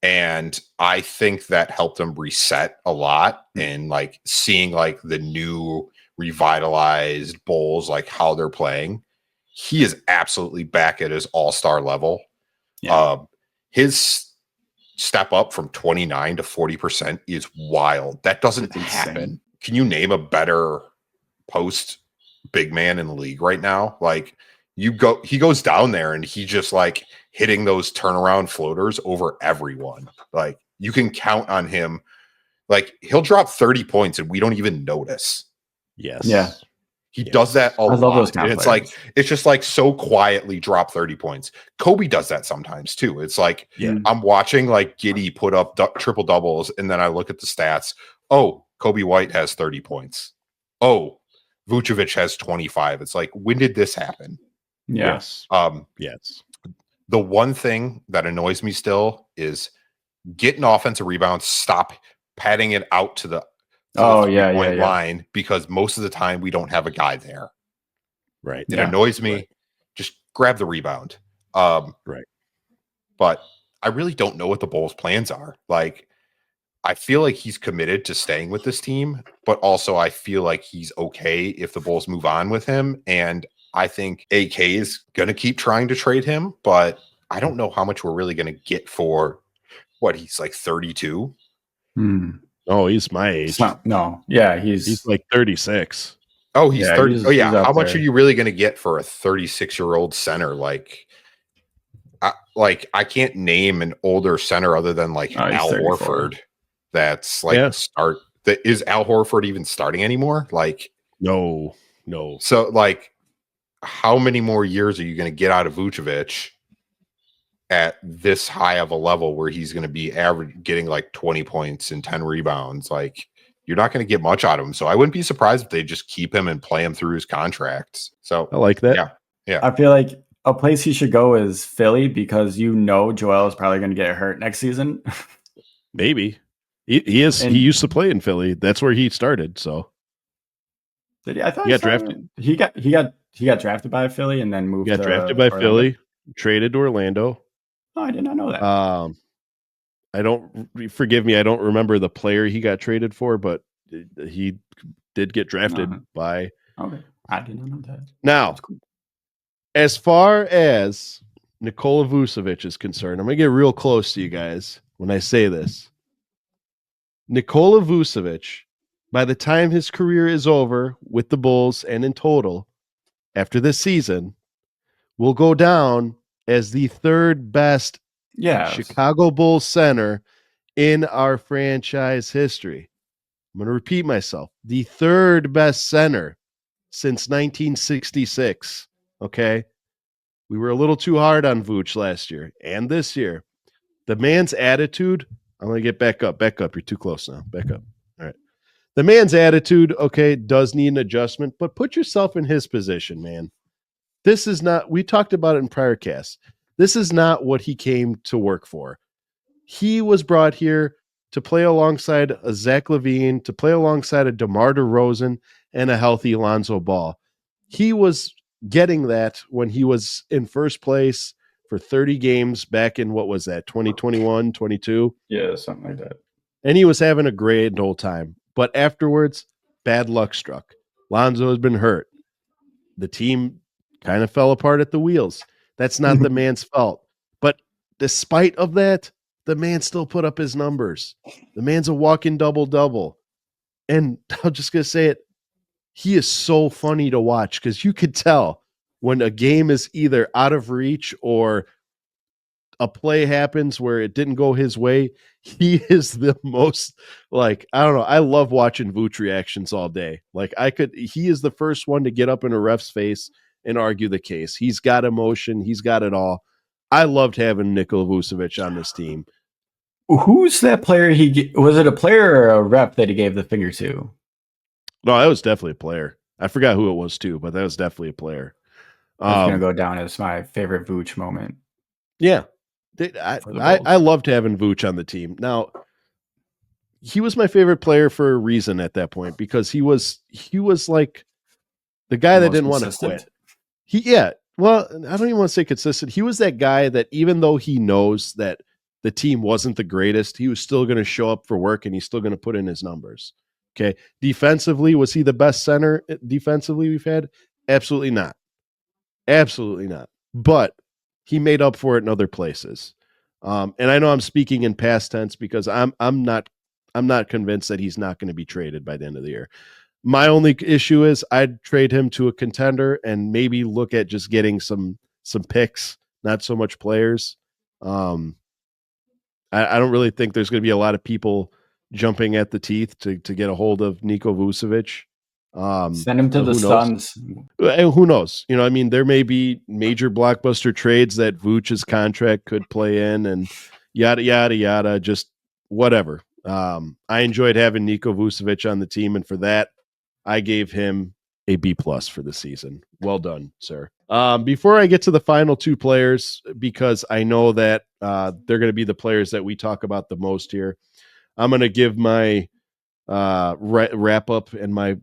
And I think that helped him reset a lot, and like seeing like the new revitalized Bulls, like how they're playing, he is absolutely back at his all-star level. Yeah. His step up from 29 to 40% is wild. That doesn't It's happen. insane. Can you name a better post big man in the league right now? Like he goes down there and he just like hitting those turnaround floaters over everyone. Like you can count on him. Like he'll drop 30 points and we don't even notice. Yes. Yeah. He does that a lot. love those kind of and it's players. like it's just like so quietly drop 30 points. Kobe does that sometimes too. It's like I'm watching like Giddey put up triple doubles, and then I look at the stats. Oh, Coby White has 30 points. Oh, Vucevic has 25. It's like, when did this happen? Yeah. Yes. Yes. The one thing that annoys me still is get an offensive rebound, stop padding it out to the three-point line, because most of the time we don't have a guy there. Right. It annoys me. Right. Just grab the rebound. Right. But I really don't know what the Bulls' plans are. Like, I feel like he's committed to staying with this team, but also I feel like he's okay if the Bulls move on with him. And I think AK is going to keep trying to trade him, but I don't know how much we're really going to get for what he's like 32. Oh, he's my age. He's like 36. Oh, he's 30. How much are you really going to get for a 36-year-old center? Like, I can't name an older center other than like Al 34. Horford. That's like start. Is Al Horford even starting anymore? Like, no. So, like, how many more years are you going to get out of Vucevic at this high of a level where he's going to be getting like 20 points and 10 rebounds? Like, you're not going to get much out of him. So I wouldn't be surprised if they just keep him and play him through his contracts. So I like that. Yeah. I feel like a place he should go is Philly, because Joel is probably going to get hurt next season. Maybe. He used to play in Philly. That's where he started. So did he? I thought he got drafted. He got drafted by Philly and then moved. He got drafted by Orlando. Philly, traded to Orlando. Oh, I did not know that. Forgive me, I don't remember the player he got traded for, but he did get drafted by. Okay, I did not know that. Now, cool. As far as Nikola Vucevic is concerned, I'm gonna get real close to you guys when I say this. Nikola Vucevic, by the time his career is over with the Bulls and in total, after this season, will go down as the third best Chicago Bulls center in our franchise history. I'm going to repeat myself. The third best center since 1966. Okay? We were a little too hard on Vooch last year and this year. The man's attitude, I'm going to get back up. Back up. You're too close now. Back up. All right. The man's attitude, okay, does need an adjustment, but put yourself in his position, man. This is not, we talked about it in prior casts. This is not what he came to work for. He was brought here to play alongside a Zach LaVine, to play alongside a DeMar DeRozan and a healthy Lonzo Ball. He was getting that when he was in first place for 30 games back in, what was that, 2021, 22? Yeah, something like that. And he was having a great old time. But afterwards, bad luck struck. Lonzo has been hurt. The team kind of fell apart at the wheels. That's not the man's fault. But despite of that, the man still put up his numbers. The man's a walking double-double. And I'm just going to say it, he is so funny to watch because you could tell when a game is either out of reach or a play happens where it didn't go his way. He is the most, like, I don't know. I love watching Vooch reactions all day. Like, he is the first one to get up in a ref's face and argue the case. He's got emotion. He's got it all. I loved having Nikola Vucevic on this team. Who's that player? Was it a player or a rep that he gave the finger to? No, that was definitely a player. I forgot who it was too, but that was definitely a player. That's going to go down as my favorite Vooch moment. Yeah. I loved having Vooch on the team. Now, he was my favorite player for a reason at that point, because he was like the guy that didn't want to quit. Well, I don't even want to say consistent. He was that guy that even though he knows that the team wasn't the greatest, he was still going to show up for work and he's still going to put in his numbers. Okay. Defensively, was he the best center defensively we've had? Absolutely not. Absolutely not. But he made up for it in other places. And I know I'm speaking in past tense because I'm not convinced that he's not going to be traded by the end of the year. My only issue is I'd trade him to a contender and maybe look at just getting some picks, not so much players. I don't really think there's going to be a lot of people jumping at the teeth to get a hold of Niko Vucevic. Send him to the Suns. And who knows? You know, I mean, there may be major blockbuster trades that Vooch's contract could play in, and yada yada yada. Just whatever. I enjoyed having Niko Vucevic on the team, and for that, I gave him a B+ for the season. Well done, sir. Before I get to the final two players, because I know that they're going to be the players that we talk about the most here, I'm going to give my wrap up and my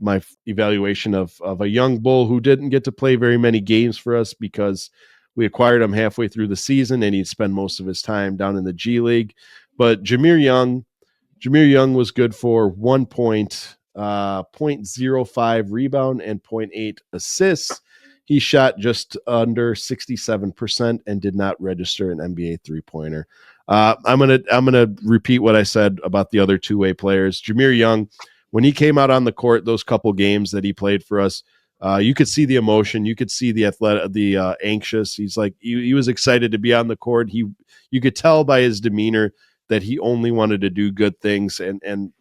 evaluation of a young bull who didn't get to play very many games for us because we acquired him halfway through the season and he'd spend most of his time down in the G League. But Jameer Young was good for 0.05 rebound and 0.8 assists. He shot just under 67% and did not register an NBA 3-pointer. I'm gonna repeat what I said about the other two-way players. Jameer Young, when he came out on the court, those couple games that he played for us, you could see the emotion, you could see the anxious. He's like he was excited to be on the court. You could tell by his demeanor that he only wanted to do good things. And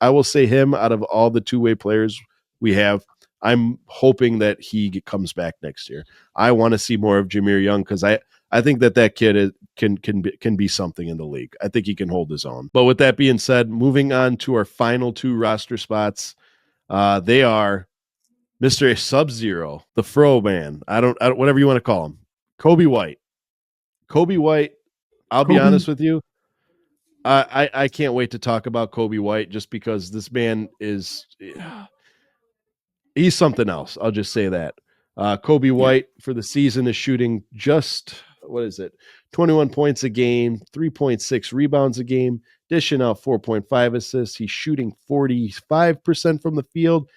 I will say him out of all the two-way players we have, I'm hoping that he comes back next year. I want to see more of Jameer Young because I think that kid can be something in the league. I think he can hold his own. But with that being said, moving on to our final two roster spots, they are Mr. Sub-Zero, the Fro Man. I don't whatever you want to call him, Coby White. Coby White. I'll be honest with you. I can't wait to talk about Coby White just because this man is. He's something else. I'll just say that. Coby White for the season is shooting just, 21 points a game, 3.6 rebounds a game, dishing out 4.5 assists. He's shooting 45% from the field,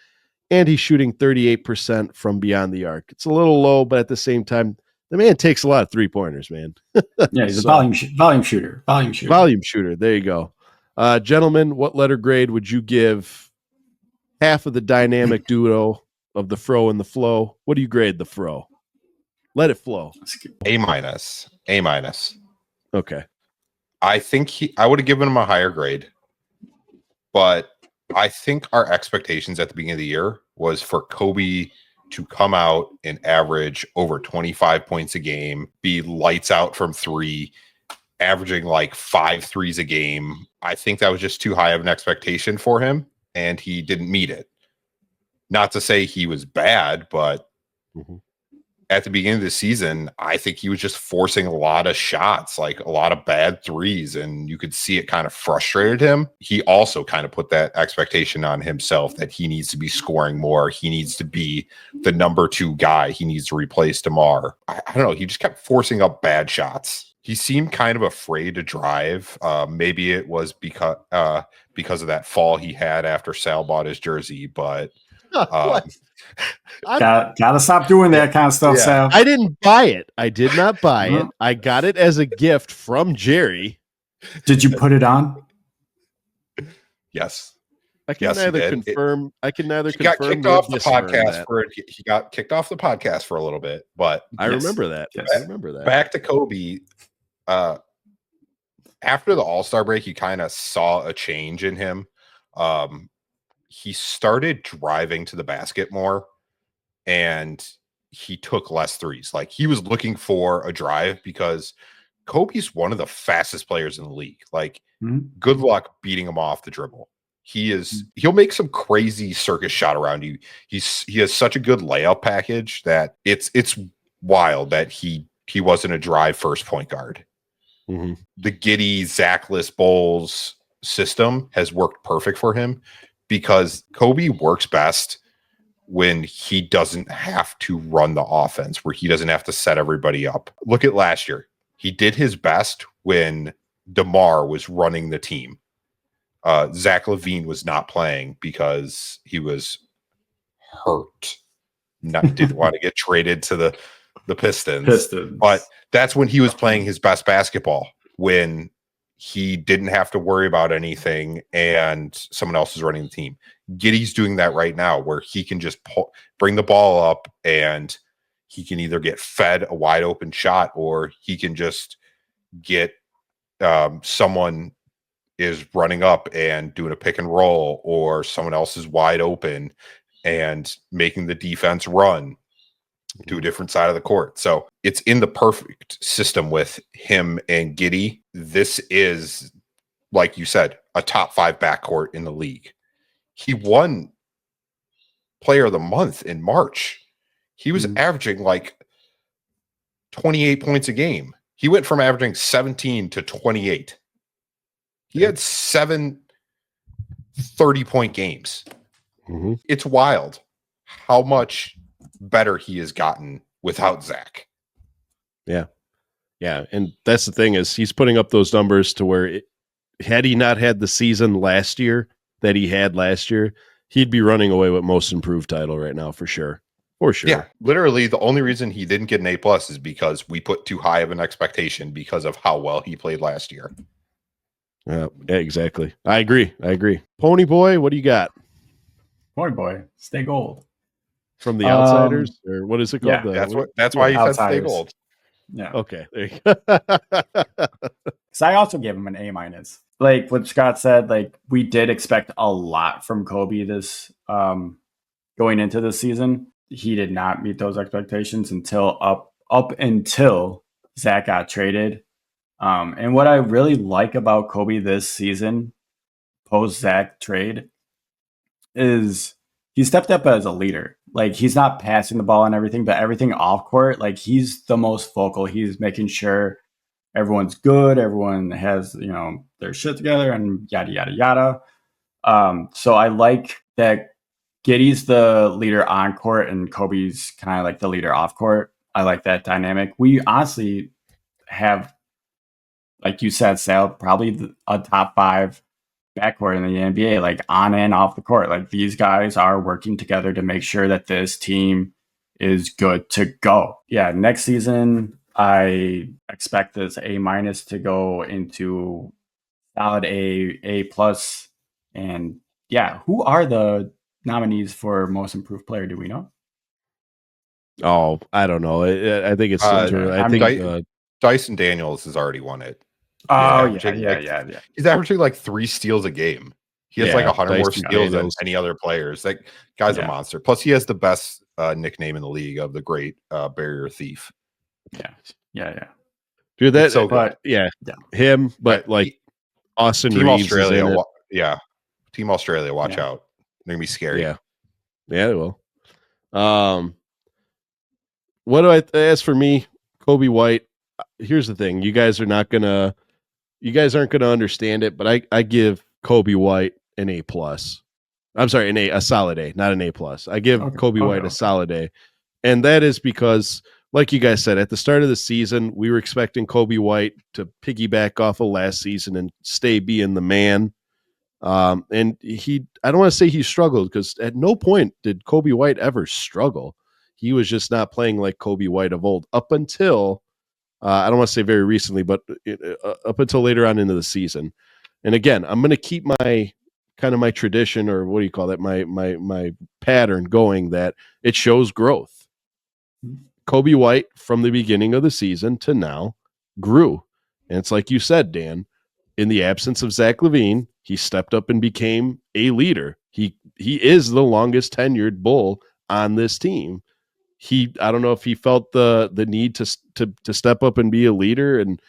and he's shooting 38% from beyond the arc. It's a little low, but at the same time, the man takes a lot of 3-pointers, man. Yeah, he's a volume shooter. Volume shooter. There you go. Gentlemen, what letter grade would you give half of the dynamic duo of the Fro and the Flow? What do you grade the Fro? Let it flow. A-. Okay. I think I would have given him a higher grade, but I think our expectations at the beginning of the year was for Coby to come out and average over 25 points a game, be lights out from three, averaging like 5 threes a game. I think that was just too high of an expectation for him, and he didn't meet it. Not to say he was bad, but at the beginning of the season, I think he was just forcing a lot of shots, like a lot of bad threes, and you could see it kind of frustrated him. He also kind of put that expectation on himself that he needs to be scoring more. He needs to be the number 2 guy. He needs to replace DeMar. I don't know. He just kept forcing up bad shots. He seemed kind of afraid to drive. Maybe it was because of that fall he had after Sal bought his jersey, but gotta stop doing that kind of stuff, Sal. I didn't buy it. I did not buy it. I got it as a gift from Jerry. Did you put it on? Yes. I can neither confirm. He got kicked off the podcast for a little bit, but I remember that. Yes. I remember that. Back to Coby. After the All-Star break, you kind of saw a change in him. He started driving to the basket more, and he took less threes. Like, he was looking for a drive because Coby's one of the fastest players in the league. Like, good luck beating him off the dribble. He'll make some crazy circus shot around you. He has such a good layup package that it's wild that he wasn't a drive first point guard. The Giddey, Zachless, Bowles system has worked perfect for him because Coby works best when he doesn't have to run the offense, where he doesn't have to set everybody up. Look at last year. He did his best when DeMar was running the team. Zach LaVine was not playing because he was hurt. Didn't want to get traded to the Pistons. But that's when he was playing his best basketball, when he didn't have to worry about anything and someone else is running the team. Giddey's doing that right now, where he can just bring the ball up and he can either get fed a wide open shot, or he can just get someone is running up and doing a pick and roll, or someone else is wide open and making the defense run to a different side of the court. So it's in the perfect system with him and Giddey. This is, like you said, a top 5 backcourt in the league. He won Player of the Month in March. He was averaging like 28 points a game. He went from averaging 17 to 28. He had 7 30-point games. Mm-hmm. It's wild how much better he has gotten without Zach. Yeah. And that's the thing, is he's putting up those numbers to where had he not had the season last year that he had last year, he'd be running away with most improved title right now for sure. Yeah, literally the only reason he didn't get an A+ is because we put too high of an expectation because of how well he played last year. Yeah, exactly. I agree. Pony Boy, what do you got? Pony Boy, stay gold. From the Outsiders, or what is it called? Yeah, that's why he said stay Outsiders. gold. Yeah. Okay, there you go. Because I also gave him an A-. Like what Scott said, like we did expect a lot from Coby this going into this season. He did not meet those expectations until up until Zach got traded. And what I really like about Coby this season, post Zach trade, is he stepped up as a leader. Like he's not passing the ball and everything, but everything off court, like he's the most vocal. He's making sure everyone's good, everyone has, their shit together and yada, yada, yada. So I like that Giddey's the leader on court and Coby's kind of like the leader off court. I like that dynamic. We honestly have, like you said, Sal, probably a top 5 backcourt in the NBA, like on and off the court. Like these guys are working together to make sure that this team is good to go. Yeah, next season, I expect this A- to go into solid A+. And yeah, who are the nominees for most improved player? Do we know? Oh, I don't know. I think it's I think Dyson Daniels has already won it. Oh, yeah. He's averaging like 3 steals a game. He has like 100 more steals than any other players. That guy's a monster. Plus, he has the best nickname in the league of the Great Barrier Thief. Yeah. Dude, that so good. Him, but like Austin Team Reeves Australia. Team Australia, watch out. They're gonna be scary. Yeah, they will. What do I as for me, Coby White? Here's the thing: you guys aren't gonna understand it, but I give Coby White an A+. I'm sorry, a solid A, not an A+. I give Coby White a solid A, and that is because, like you guys said, at the start of the season, we were expecting Coby White to piggyback off of last season and stay being the man. And I don't want to say he struggled, because at no point did Coby White ever struggle. He was just not playing like Coby White of old up until, I don't want to say very recently, but up until later on into the season. And again, I'm going to keep my tradition, or what do you call that? My pattern going, that it shows growth. Coby White from the beginning of the season to now grew. And it's like you said, Dan, in the absence of Zach LaVine, he stepped up and became a leader. He is the longest tenured Bull on this team. I don't know if he felt the need to step up and be a leader, and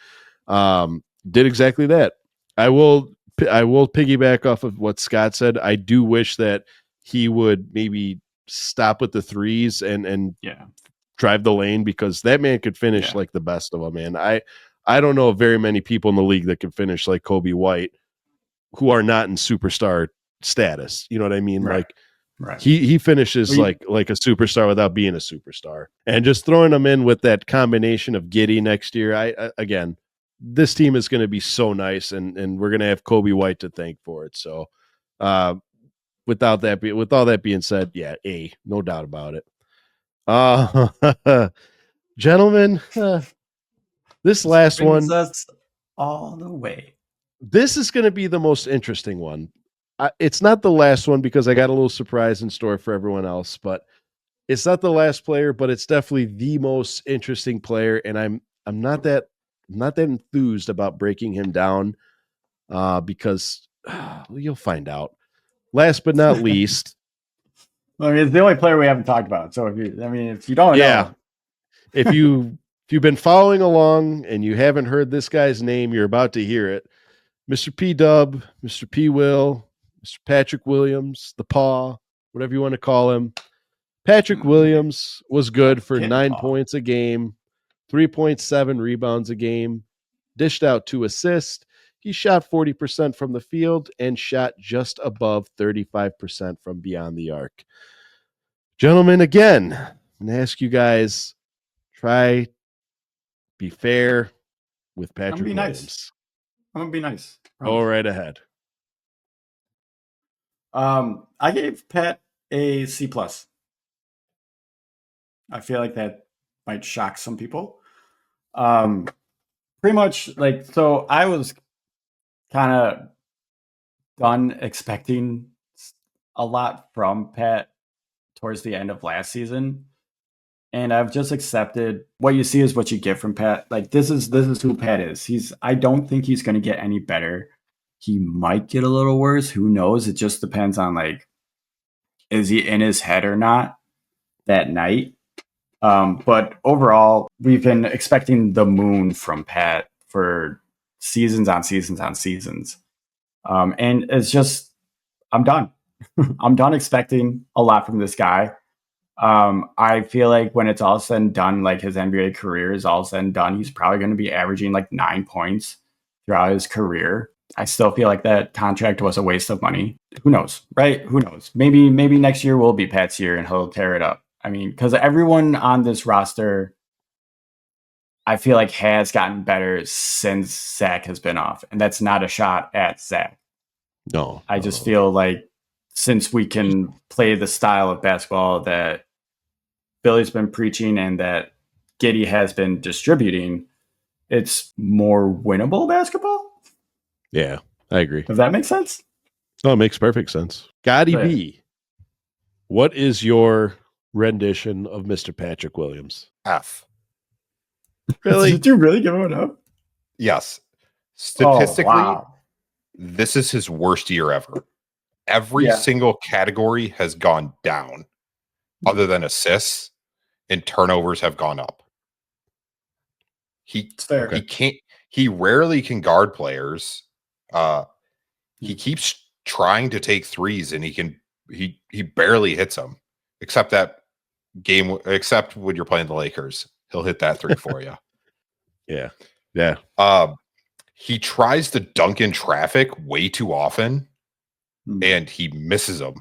did exactly that. I will piggyback off of what Scott said. I do wish that he would maybe stop with the threes and drive the lane, because that man could finish like the best of them, man. I don't know of very many people in the league that can finish like Coby White, who are not in superstar status. You know what I mean? Right. Like he finishes like a superstar without being a superstar. And just throwing him in with that combination of Giddey next year, again, this team is going to be so nice, and we're going to have Coby White to thank for it. So, with all that being said, yeah, no doubt about it. Gentlemen, this last Brings one, us all the way. this is going to be the most interesting one. It's not the last one because I got a little surprise in store for everyone else, but it's not the last player, but it's definitely the most interesting player, and I'm not that enthused about breaking him down because you'll find out. Last but not least, I mean, it's the only player we haven't talked about. So if you don't know, if you've been following along and you haven't heard this guy's name, you're about to hear it. Mr. P Dub, Mr. P Will, Mr. Patrick Williams, the Paw, whatever you want to call him. Patrick Williams was good for 9 points a game, 3.7 rebounds a game, dished out 2 assists. He shot 40% from the field and shot just above 35% from beyond the arc. Gentlemen, again, I'm going to ask you guys, try be fair with Patrick Williams. I'm going to be nice. Go right ahead. I gave Pat a C+. I feel like that might shock some people. Pretty much so I was kind of done expecting a lot from Pat towards the end of last season. And I've just accepted what you see is what you get from Pat. Like this is who Pat is. I don't think he's going to get any better. He might get a little worse. Who knows? It just depends on is he in his head or not that night. But overall, we've been expecting the moon from Pat for seasons on seasons on seasons. And it's just, I'm done. I'm done expecting a lot from this guy. I feel like when it's all said and done, his NBA career is all said and done, he's probably going to be averaging 9 points throughout his career. I still feel like that contract was a waste of money. Who knows, right? Who knows? Maybe next year will be Pat's year and he'll tear it up. I mean, because everyone on this roster, I feel like has gotten better since Zach has been off. And that's not a shot at Zach. No. I just feel like since we can play the style of basketball that Billy's been preaching and that Giddey has been distributing, it's more winnable basketball. Yeah, I agree. If that makes sense. Oh, it makes perfect sense. Gotti B, what is your rendition of Mr. Patrick Williams? F. Really? Did you really give him an F? Yes. Statistically, wow. This is his worst year ever. Every single category has gone down, other than assists, and turnovers have gone up. He rarely can guard players. He keeps trying to take threes, and he barely hits them. Except when you're playing the Lakers, he'll hit that 3 for you. Yeah. He tries to dunk in traffic way too often, and he misses them.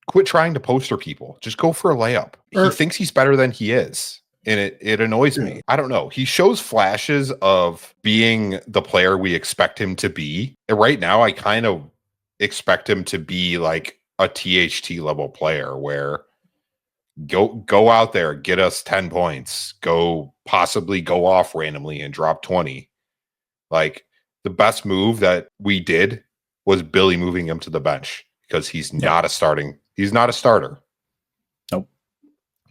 Quit trying to poster people. Just go for a layup. He thinks he's better than he is, and it annoys me. I don't know. He shows flashes of being the player we expect him to be. And right now, I kind of expect him to be a THT level player where go out there, get us 10 points, possibly go off randomly and drop 20. The best move that we did was Billy moving him to the bench because he's not a starter. Nope.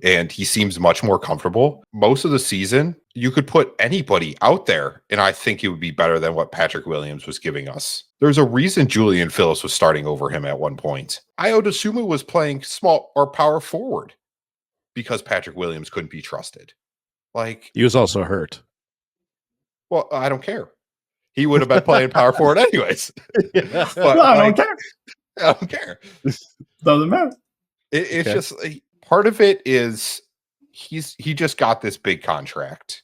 And he seems much more comfortable. Most of the season, you could put anybody out there, and I think it would be better than what Patrick Williams was giving us. There's a reason Julian Phillips was starting over him at one point. Ayo Dosunmu was playing small or power forward because Patrick Williams couldn't be trusted. He was also hurt. Well, I don't care. He would have been playing power forward anyways. But I don't care. I don't care. Doesn't matter. It's just part of it is he just got this big contract,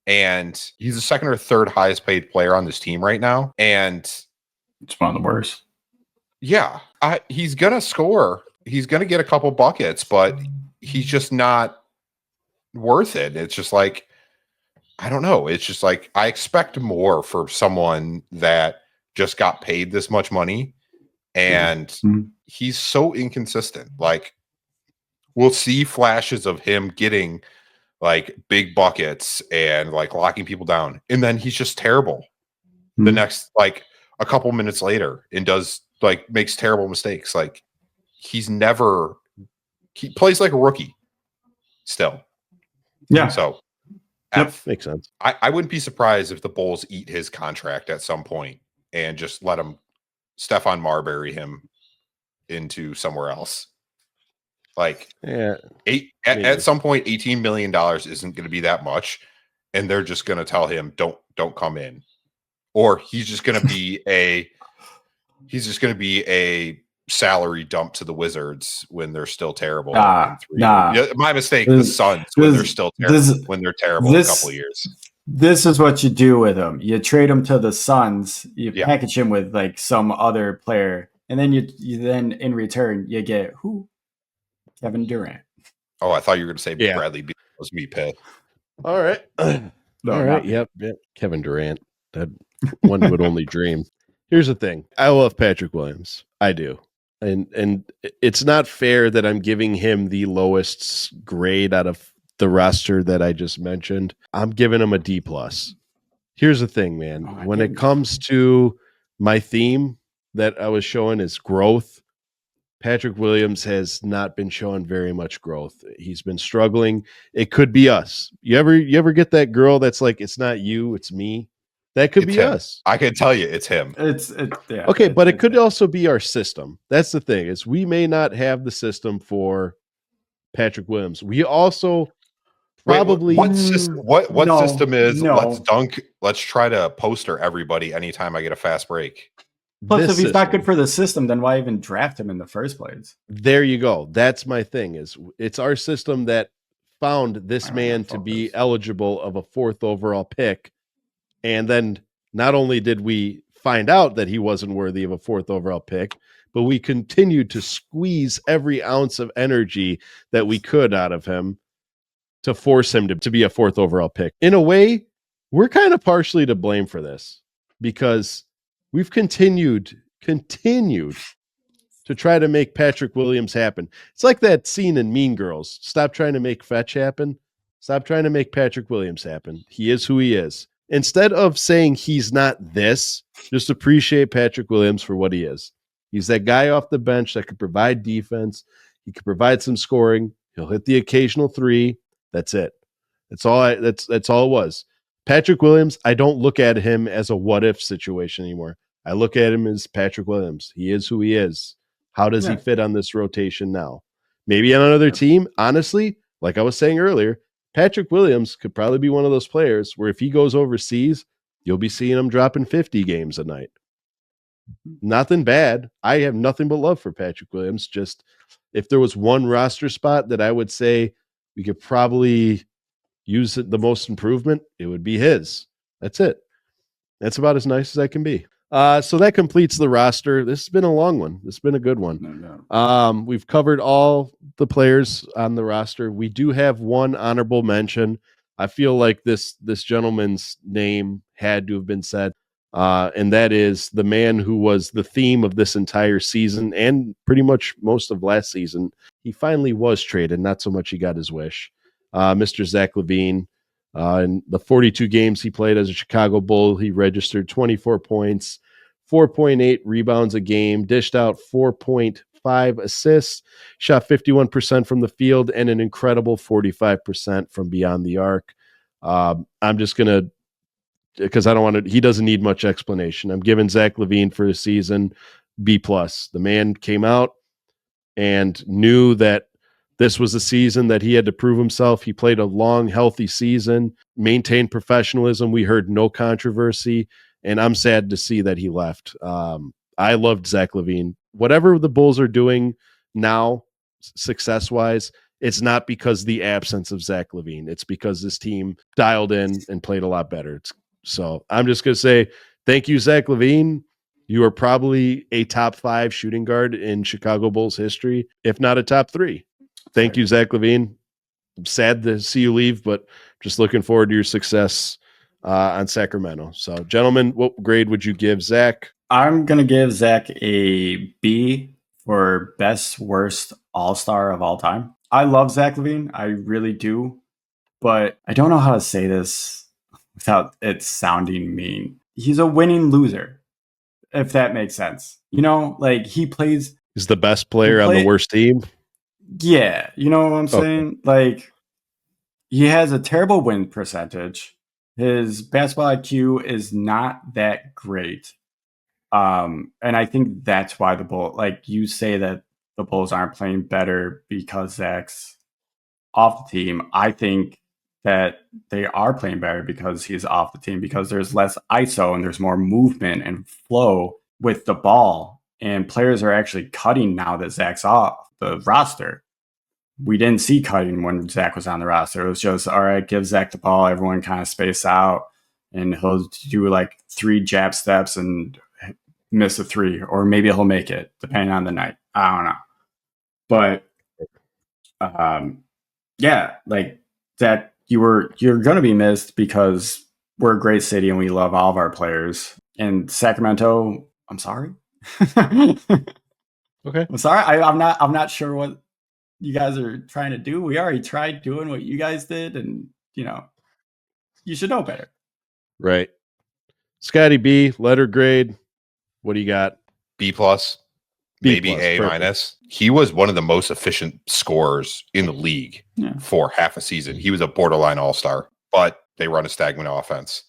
and he's the second or third highest paid player on this team right now. And it's one of the worst. Yeah, he's gonna score. He's gonna get a couple buckets, but he's just not worth it. It's just I don't know. It's just like I expect more for someone that just got paid this much money, and Mhm. he's so inconsistent. Like we'll see flashes of him getting like big buckets and like locking people down, and then he's just terrible the Mhm. next like a couple minutes later and does like makes terrible mistakes. Like he plays like a rookie still. Yeah. So Yep. F. Makes sense. I wouldn't be surprised if the Bulls eat his contract at some point and just let him Stefan Marbury him into somewhere else. Like Yeah. at some point, $18 million isn't going to be that much, and they're just going to tell him don't come in, or he's just going to be a salary dump to the Wizards when they're still terrible in 3 Nah. years. Yeah, my mistake. The Suns when they're still terrible when they're terrible in a couple of years. This is what you do with him. You trade him to the Suns. You Yeah. package him with like some other player, and then you then in return you get who? Kevin Durant. Oh, I thought you were going to say Yeah. Bradley Beal was me pit. All right. No, All not right. me. Yep. Kevin Durant. That one would only dream. Here's the thing. I love Patrick Williams. I do. And it's not fair that I'm giving him the lowest grade out of the roster that I just mentioned. I'm giving him a D plus. Here's the thing, man. Oh, I When it didn't. comes to my theme that I was showing is growth, Patrick Williams has not been showing very much growth. He's been struggling. It could be us. You ever get that girl that's like, it's not you, it's me? That could It's be him. us. I can tell you it's him. Yeah. Okay, but it could it's- also be our system. That's the thing, is we may not have the system for Patrick Williams. We also probably what system? What No, system is no. let's dunk? Let's try to poster everybody anytime I get a fast break. Plus, this if he's not system. good for the system, then why even draft him in the first place? There you go. That's my thing, is it's our system that found this All right, man to be focus. eligible of a 4th overall pick. And then not only did we find out that he wasn't worthy of a 4th overall pick, but we continued to squeeze every ounce of energy that we could out of him to force him to be a 4th overall pick. In a way, we're kind of partially to blame for this because we've continued to try to make Patrick Williams happen. It's like that scene in Mean Girls. Stop trying to make Fetch happen. Stop trying to make Patrick Williams happen. He is who he is. Instead of saying he's not this, just appreciate Patrick Williams for what he is. He's that guy off the bench that could provide defense. He could provide some scoring. He'll hit the occasional 3. That's it. That's all it was. Patrick Williams, I don't look at him as a what if situation anymore. I look at him as Patrick Williams. He is who he is. How does he fit on this rotation now? Maybe on another team, honestly, like I was saying earlier, Patrick Williams could probably be one of those players where if he goes overseas, you'll be seeing him dropping 50 games a night. Nothing bad. I have nothing but love for Patrick Williams. Just if there was one roster spot that I would say we could probably use the most improvement, it would be his. That's it. That's about as nice as I can be. So that completes the roster. This has been a long one. This has been a good one. No. We've covered all the players on the roster. We do have one honorable mention. I feel like this gentleman's name had to have been said, and that is the man who was the theme of this entire season and pretty much most of last season. He finally was traded, not so much he got his wish. Mr. Zach LaVine. In the 42 games he played as a Chicago Bull, he registered 24 points, 4.8 rebounds a game, dished out 4.5 assists, shot 51% from the field, and an incredible 45% from beyond the arc. I'm just going to, because I don't want to, he doesn't need much explanation. I'm giving Zach LaVine for the season B+. The man came out and knew that this was a season that he had to prove himself. He played a long, healthy season, maintained professionalism. We heard no controversy, and I'm sad to see that he left. I loved Zach LaVine. Whatever the Bulls are doing now, success-wise, it's not because the absence of Zach LaVine. It's because this team dialed in and played a lot better. So I'm just going to say thank you, Zach LaVine. You are probably a top 5 shooting guard in Chicago Bulls history, if not a top 3. Thank you, Zach LaVine. sad to see you leave, but just looking forward to your success on Sacramento. So, gentlemen, what grade would you give Zach? I'm going to give Zach a B for best worst all-star of all time. I love Zach LaVine. I really do. But I don't know how to say this without it sounding mean. He's a winning loser, if that makes sense. You know, like he plays. He's the best player on the worst team. Yeah. You know what I'm saying? Like he has a terrible win percentage. His basketball IQ is not that great. And I think that's why the Bulls, like you say that the Bulls aren't playing better because Zach's off the team. I think that they are playing better because he's off the team, because there's less ISO and there's more movement and flow with the ball. And players are actually cutting now that Zach's off the roster. We didn't see cutting when Zach was on the roster. It was just, all right, give Zach the ball, everyone kind of space out, and he'll do like 3 jab steps and miss a 3, or maybe he'll make it depending on the night. I don't know. But yeah, like Zach, you're going to be missed because we're a great city and we love all of our players. And Sacramento, I'm sorry. Okay. I'm sorry. I'm not sure what you guys are trying to do. We already tried doing what you guys did, and you should know better. Right. Scotty B, letter grade. What do you got? B plus, B maybe plus, A perfect. minus. He was one of the most efficient scorers in the league for half a season. He was a borderline all-star, but they run a stagnant offense.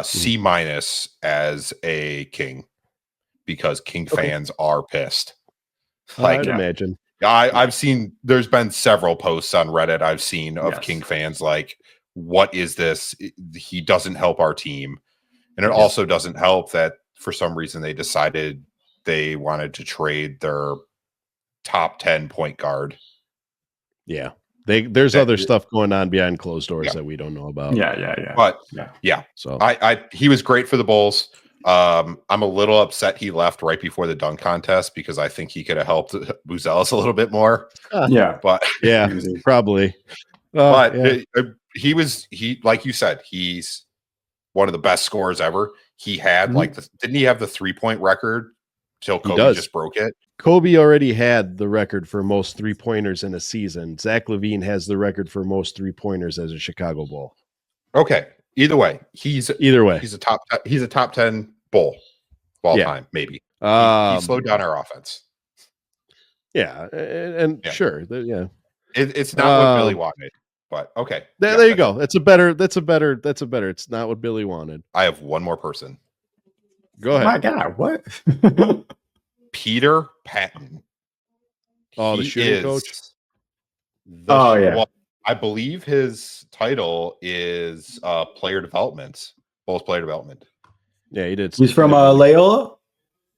C minus as a King, because King fans are pissed. I'd imagine. I've seen, there's been several posts on Reddit I've seen of Yes. King fans like, what is this? He doesn't help our team. And it also doesn't help that for some reason they decided they wanted to trade their top 10 point guard. Yeah. There's other stuff going on behind closed doors that we don't know about. Yeah. But yeah. So he was great for the Bulls. I'm a little upset he left right before the dunk contest, because I think he could have helped Buzelis a little bit more. Yeah. But yeah, probably. He like you said, he's one of the best scorers ever. He had didn't he have the 3-point record till Coby just broke it? Coby already had the record for most 3-pointers in a season. Zach LaVine has the record for most 3-pointers as a Chicago Bull. Okay. Either way, he's a top 10 Bull of all time, maybe. He slowed down our offense. Yeah, and sure, it's not what Billy wanted, but okay. There you go. That's a better. It's not what Billy wanted. I have one more person. Go ahead. Oh my God, what? Peter Patton. Oh, the shooting coach. I believe his title is player development, Bulls player development. Yeah, he did. He's from Loyola.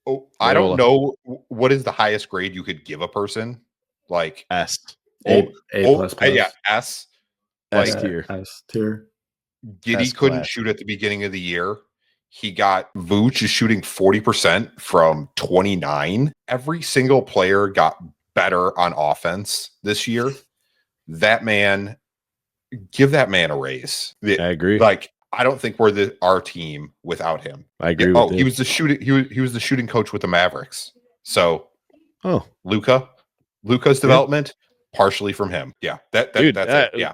Oh, I don't know what is the highest grade you could give a person. Like S. A plus. Yeah, S. S tier. S tier. Giddy couldn't shoot at the beginning of the year. He got Vooch is shooting 40% from 29. Every single player got better on offense this year. Give that man a raise. I agree. Like, I don't think we're our team without him. I agree. With you. He was the shooting. He was the shooting coach with the Mavericks. So, Luka's development partially from him. Yeah, that's it. Yeah,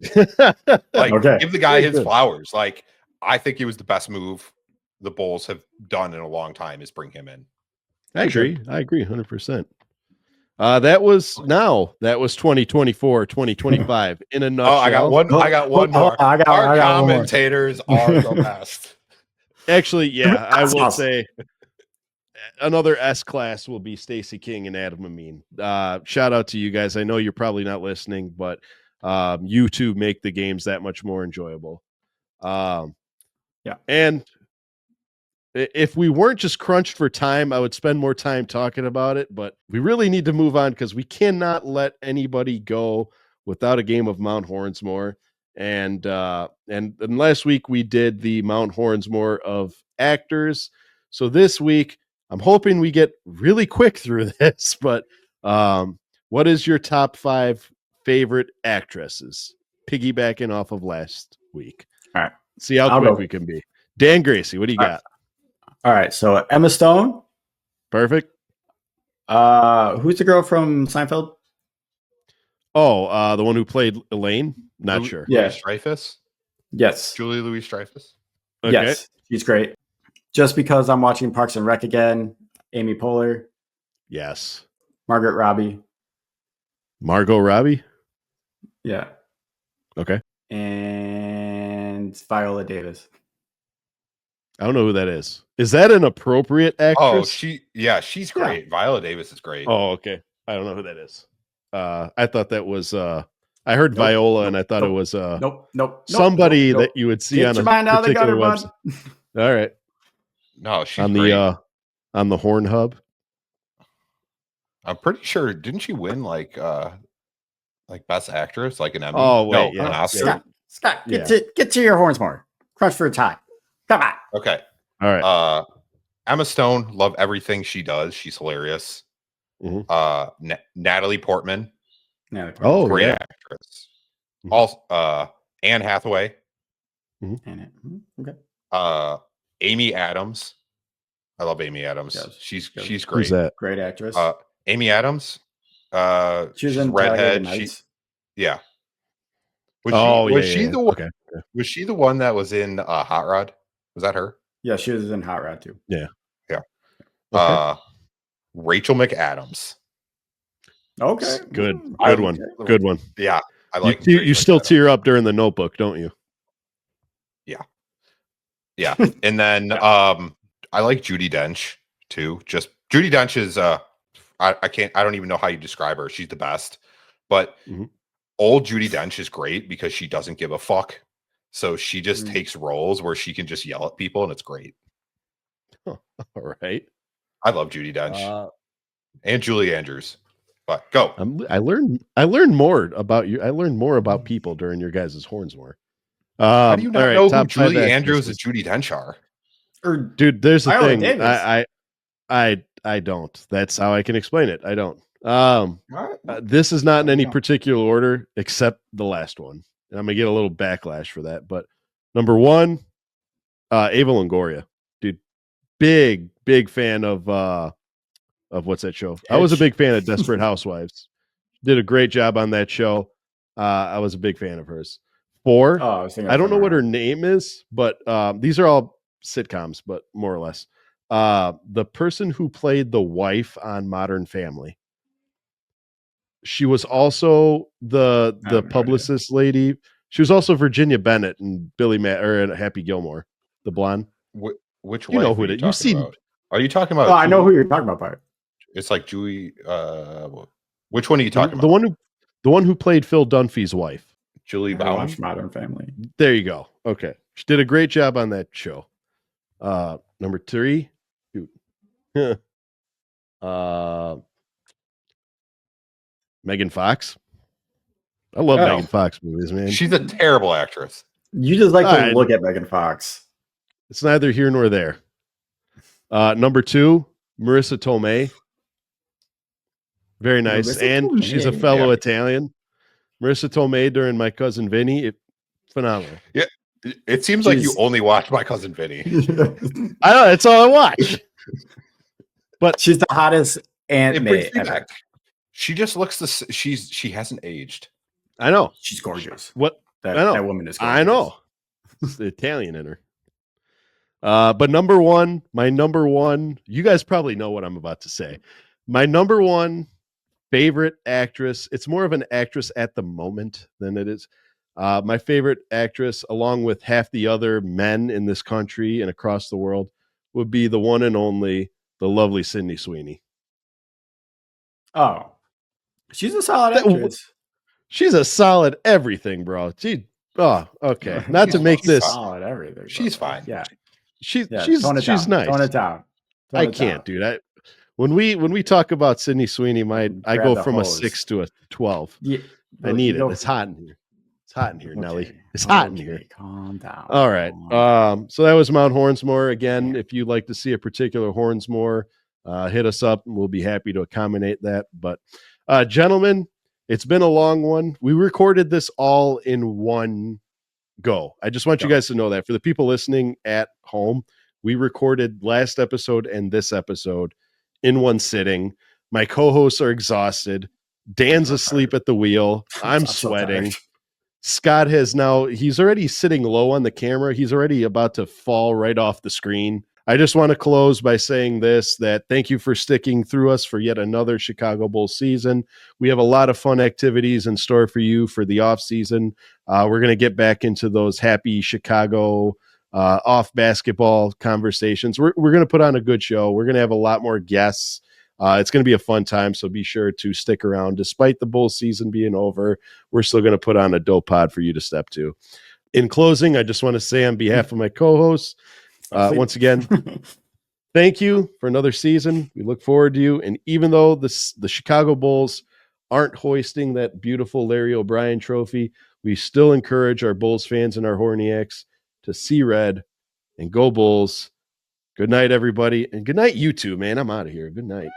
give the guy his flowers. Like, I think it was the best move the Bulls have done in a long time is bring him in. I agree 100%. That was 2024, 2025 in a nutshell. I got one more. Our commentators are the best. Actually, yeah, I will say another S class will be Stacey King and Adam Amin. Shout out to you guys. I know you're probably not listening, but you two make the games that much more enjoyable. And if we weren't just crunched for time, I would spend more time talking about it, but we really need to move on because we cannot let anybody go without a game of Mount Hornsmore. And last week we did the Mount Hornsmore of actors. So this week I'm hoping we get really quick through this, but what is your top 5 favorite actresses, piggybacking off of last week. All right. See how I'll quick go. we can be. Dan Gracie, what do you got? All right. So Emma Stone. Perfect. Who's the girl from Seinfeld? Oh, the one who played Elaine? Not sure. Yeah. Louis Dreyfus. Yes. Julie Louis Dreyfus. Okay. Yes. She's great. Just because I'm watching Parks and Rec again, Amy Poehler, Yes. Margaret Robbie. Margot Robbie? Yeah. Okay. And Viola Davis. I don't know who that is. Is that an appropriate Oh, actress? she's great. Viola Davis is great. Oh, okay. I don't know who that is. I thought that was I heard Nope, Viola nope, and I thought nope, it was nope. somebody nope. that you would see Get on your a mind out of the particular gutter, website. bud. All right. No, she's On great. the Horn Hub. I'm pretty sure. Didn't she win like best actress, like an Emmy? Oh, wait, no, yeah. an Oscar. Scott, get to your horns more. Crunch for a tie. Come on. Okay. All right. Emma Stone, love everything she does. She's hilarious. Mhm. Natalie Portman, Oh, great yeah. actress. Mhm. Also, Anne Hathaway, Okay. Amy Adams. I love Amy Adams. Yes. She's Who's great. that? Great actress. Amy Adams. She was She's in redhead. Talladega Nights. Yeah. Yeah. She the one? Okay. Was she the one that was in Hot Rod? Was that her? Yeah, she was in Hot Rod too. Yeah. Yeah. Okay. Rachel McAdams. Okay. Good I- one. Good one. Yeah, I like. You Rachel still McAdams. tear up during the Notebook, don't you? Yeah, and then I like Judi Dench too. Just Judi Dench is I don't even know how you describe her. She's the best, but Mhm. old Judi Dench is great because she doesn't give a fuck. So she just Mm. takes roles where she can just yell at people, and it's great. All right. I love Judi Dench and Julie Andrews. But go. I learned more about you. I learned more about people during your guys' Hornsmore. How do you not all right, know who top five Julie Andrews and actresses. Judi Dench are? Or Dude, there's the Viola thing. Davis. I don't. That's how I can explain it. I don't. What? This is not in any Yeah. particular order except the last one. And I'm gonna get a little backlash for that. But number one, Ava Longoria. Dude, big fan of what's that show? I was a Hitch. big fan of Desperate Housewives. Did a great job on that show. I was a big fan of hers. 4, I was thinking I don't know what her someone name is, but these are all sitcoms, but more or less. The person who played the wife on Modern Family. She was also the I have no publicist lady. She was also Virginia Bennett and Happy Gilmore, the blonde. Which You know wife who are it you is. You've talking seen. about? Are you talking about? Oh, I know Julie- who you're talking about, Bart. It's like Julie. Which one are you talking the about? one who played Phil Dunphy's wife. Julie I Bowen. watched Modern Family. There you go. Okay. She did a great job on that show. Number 3. Shoot. Megan Fox. I love Oh. Megan Fox movies, man. She's a terrible actress. You just like All to right. look at Megan Fox. It's neither here nor there. Number 2, Marissa Tomei. Very nice. Marissa And she's a Tomei. fellow Yeah. Italian. Marissa Tomei during My Cousin Vinny. Phenomenal. It seems like you Jeez. only watch My Cousin Vinny. I know. That's all I watch. She's the hottest Aunt It May brings me ever. back. She just looks she hasn't aged. I know. She's gorgeous. What? That, I know. that woman is gorgeous. I know. It's the Italian in her. But my number one, you guys probably know what I'm about to say. My number one favorite actress, it's more of an actress at the moment than it is. My favorite actress, along with half the other men in this country and across the world, would be the one and only, the lovely Sydney Sweeney. Oh. She's a solid That- actress. She's a solid everything, bro. Okay. Not to She's make this. solid everything. She's bro. fine. Yeah. She's Tone it down. nice. Tone it down. I can't, dude. When we talk about Sydney Sweeney, I Grab go the from a hose. 6 to a 12. Yeah, I need go it. It's hot in here. It's hot in here, Nelly. Okay. It's hot in Okay, here. Calm down. All right. Calm So that was Mount Hornsmore. Again, if you'd like to see a particular Hornsmore, hit us up and we'll be happy to accommodate that. But gentlemen, It's been a long one. We recorded this all in one go. I just want you guys to know that for the people listening at home, we recorded last episode and this episode in one sitting. My co-hosts are exhausted. Dan's asleep at the wheel. I'm sweating. Scott he's already sitting low on the camera. He's already about to fall right off the screen. I just want to close by saying that thank you for sticking through us for yet another Chicago Bulls season. We have a lot of fun activities in store for you for the off season. We're going to get back into those happy Chicago off basketball conversations. We're going to put on a good show. We're going to have a lot more guests. It's going to be a fun time, so be sure to stick around. Despite the Bulls season being over, we're still going to put on a dope pod for you to step to. In closing, I just want to say on behalf of my co-hosts, once again, thank you for another season. We look forward to you. And even though the Chicago Bulls aren't hoisting that beautiful Larry O'Brien trophy, we still encourage our Bulls fans and our Horniacs to see red and go Bulls. Good night, everybody. And good night, you two, man. I'm out of here. Good night.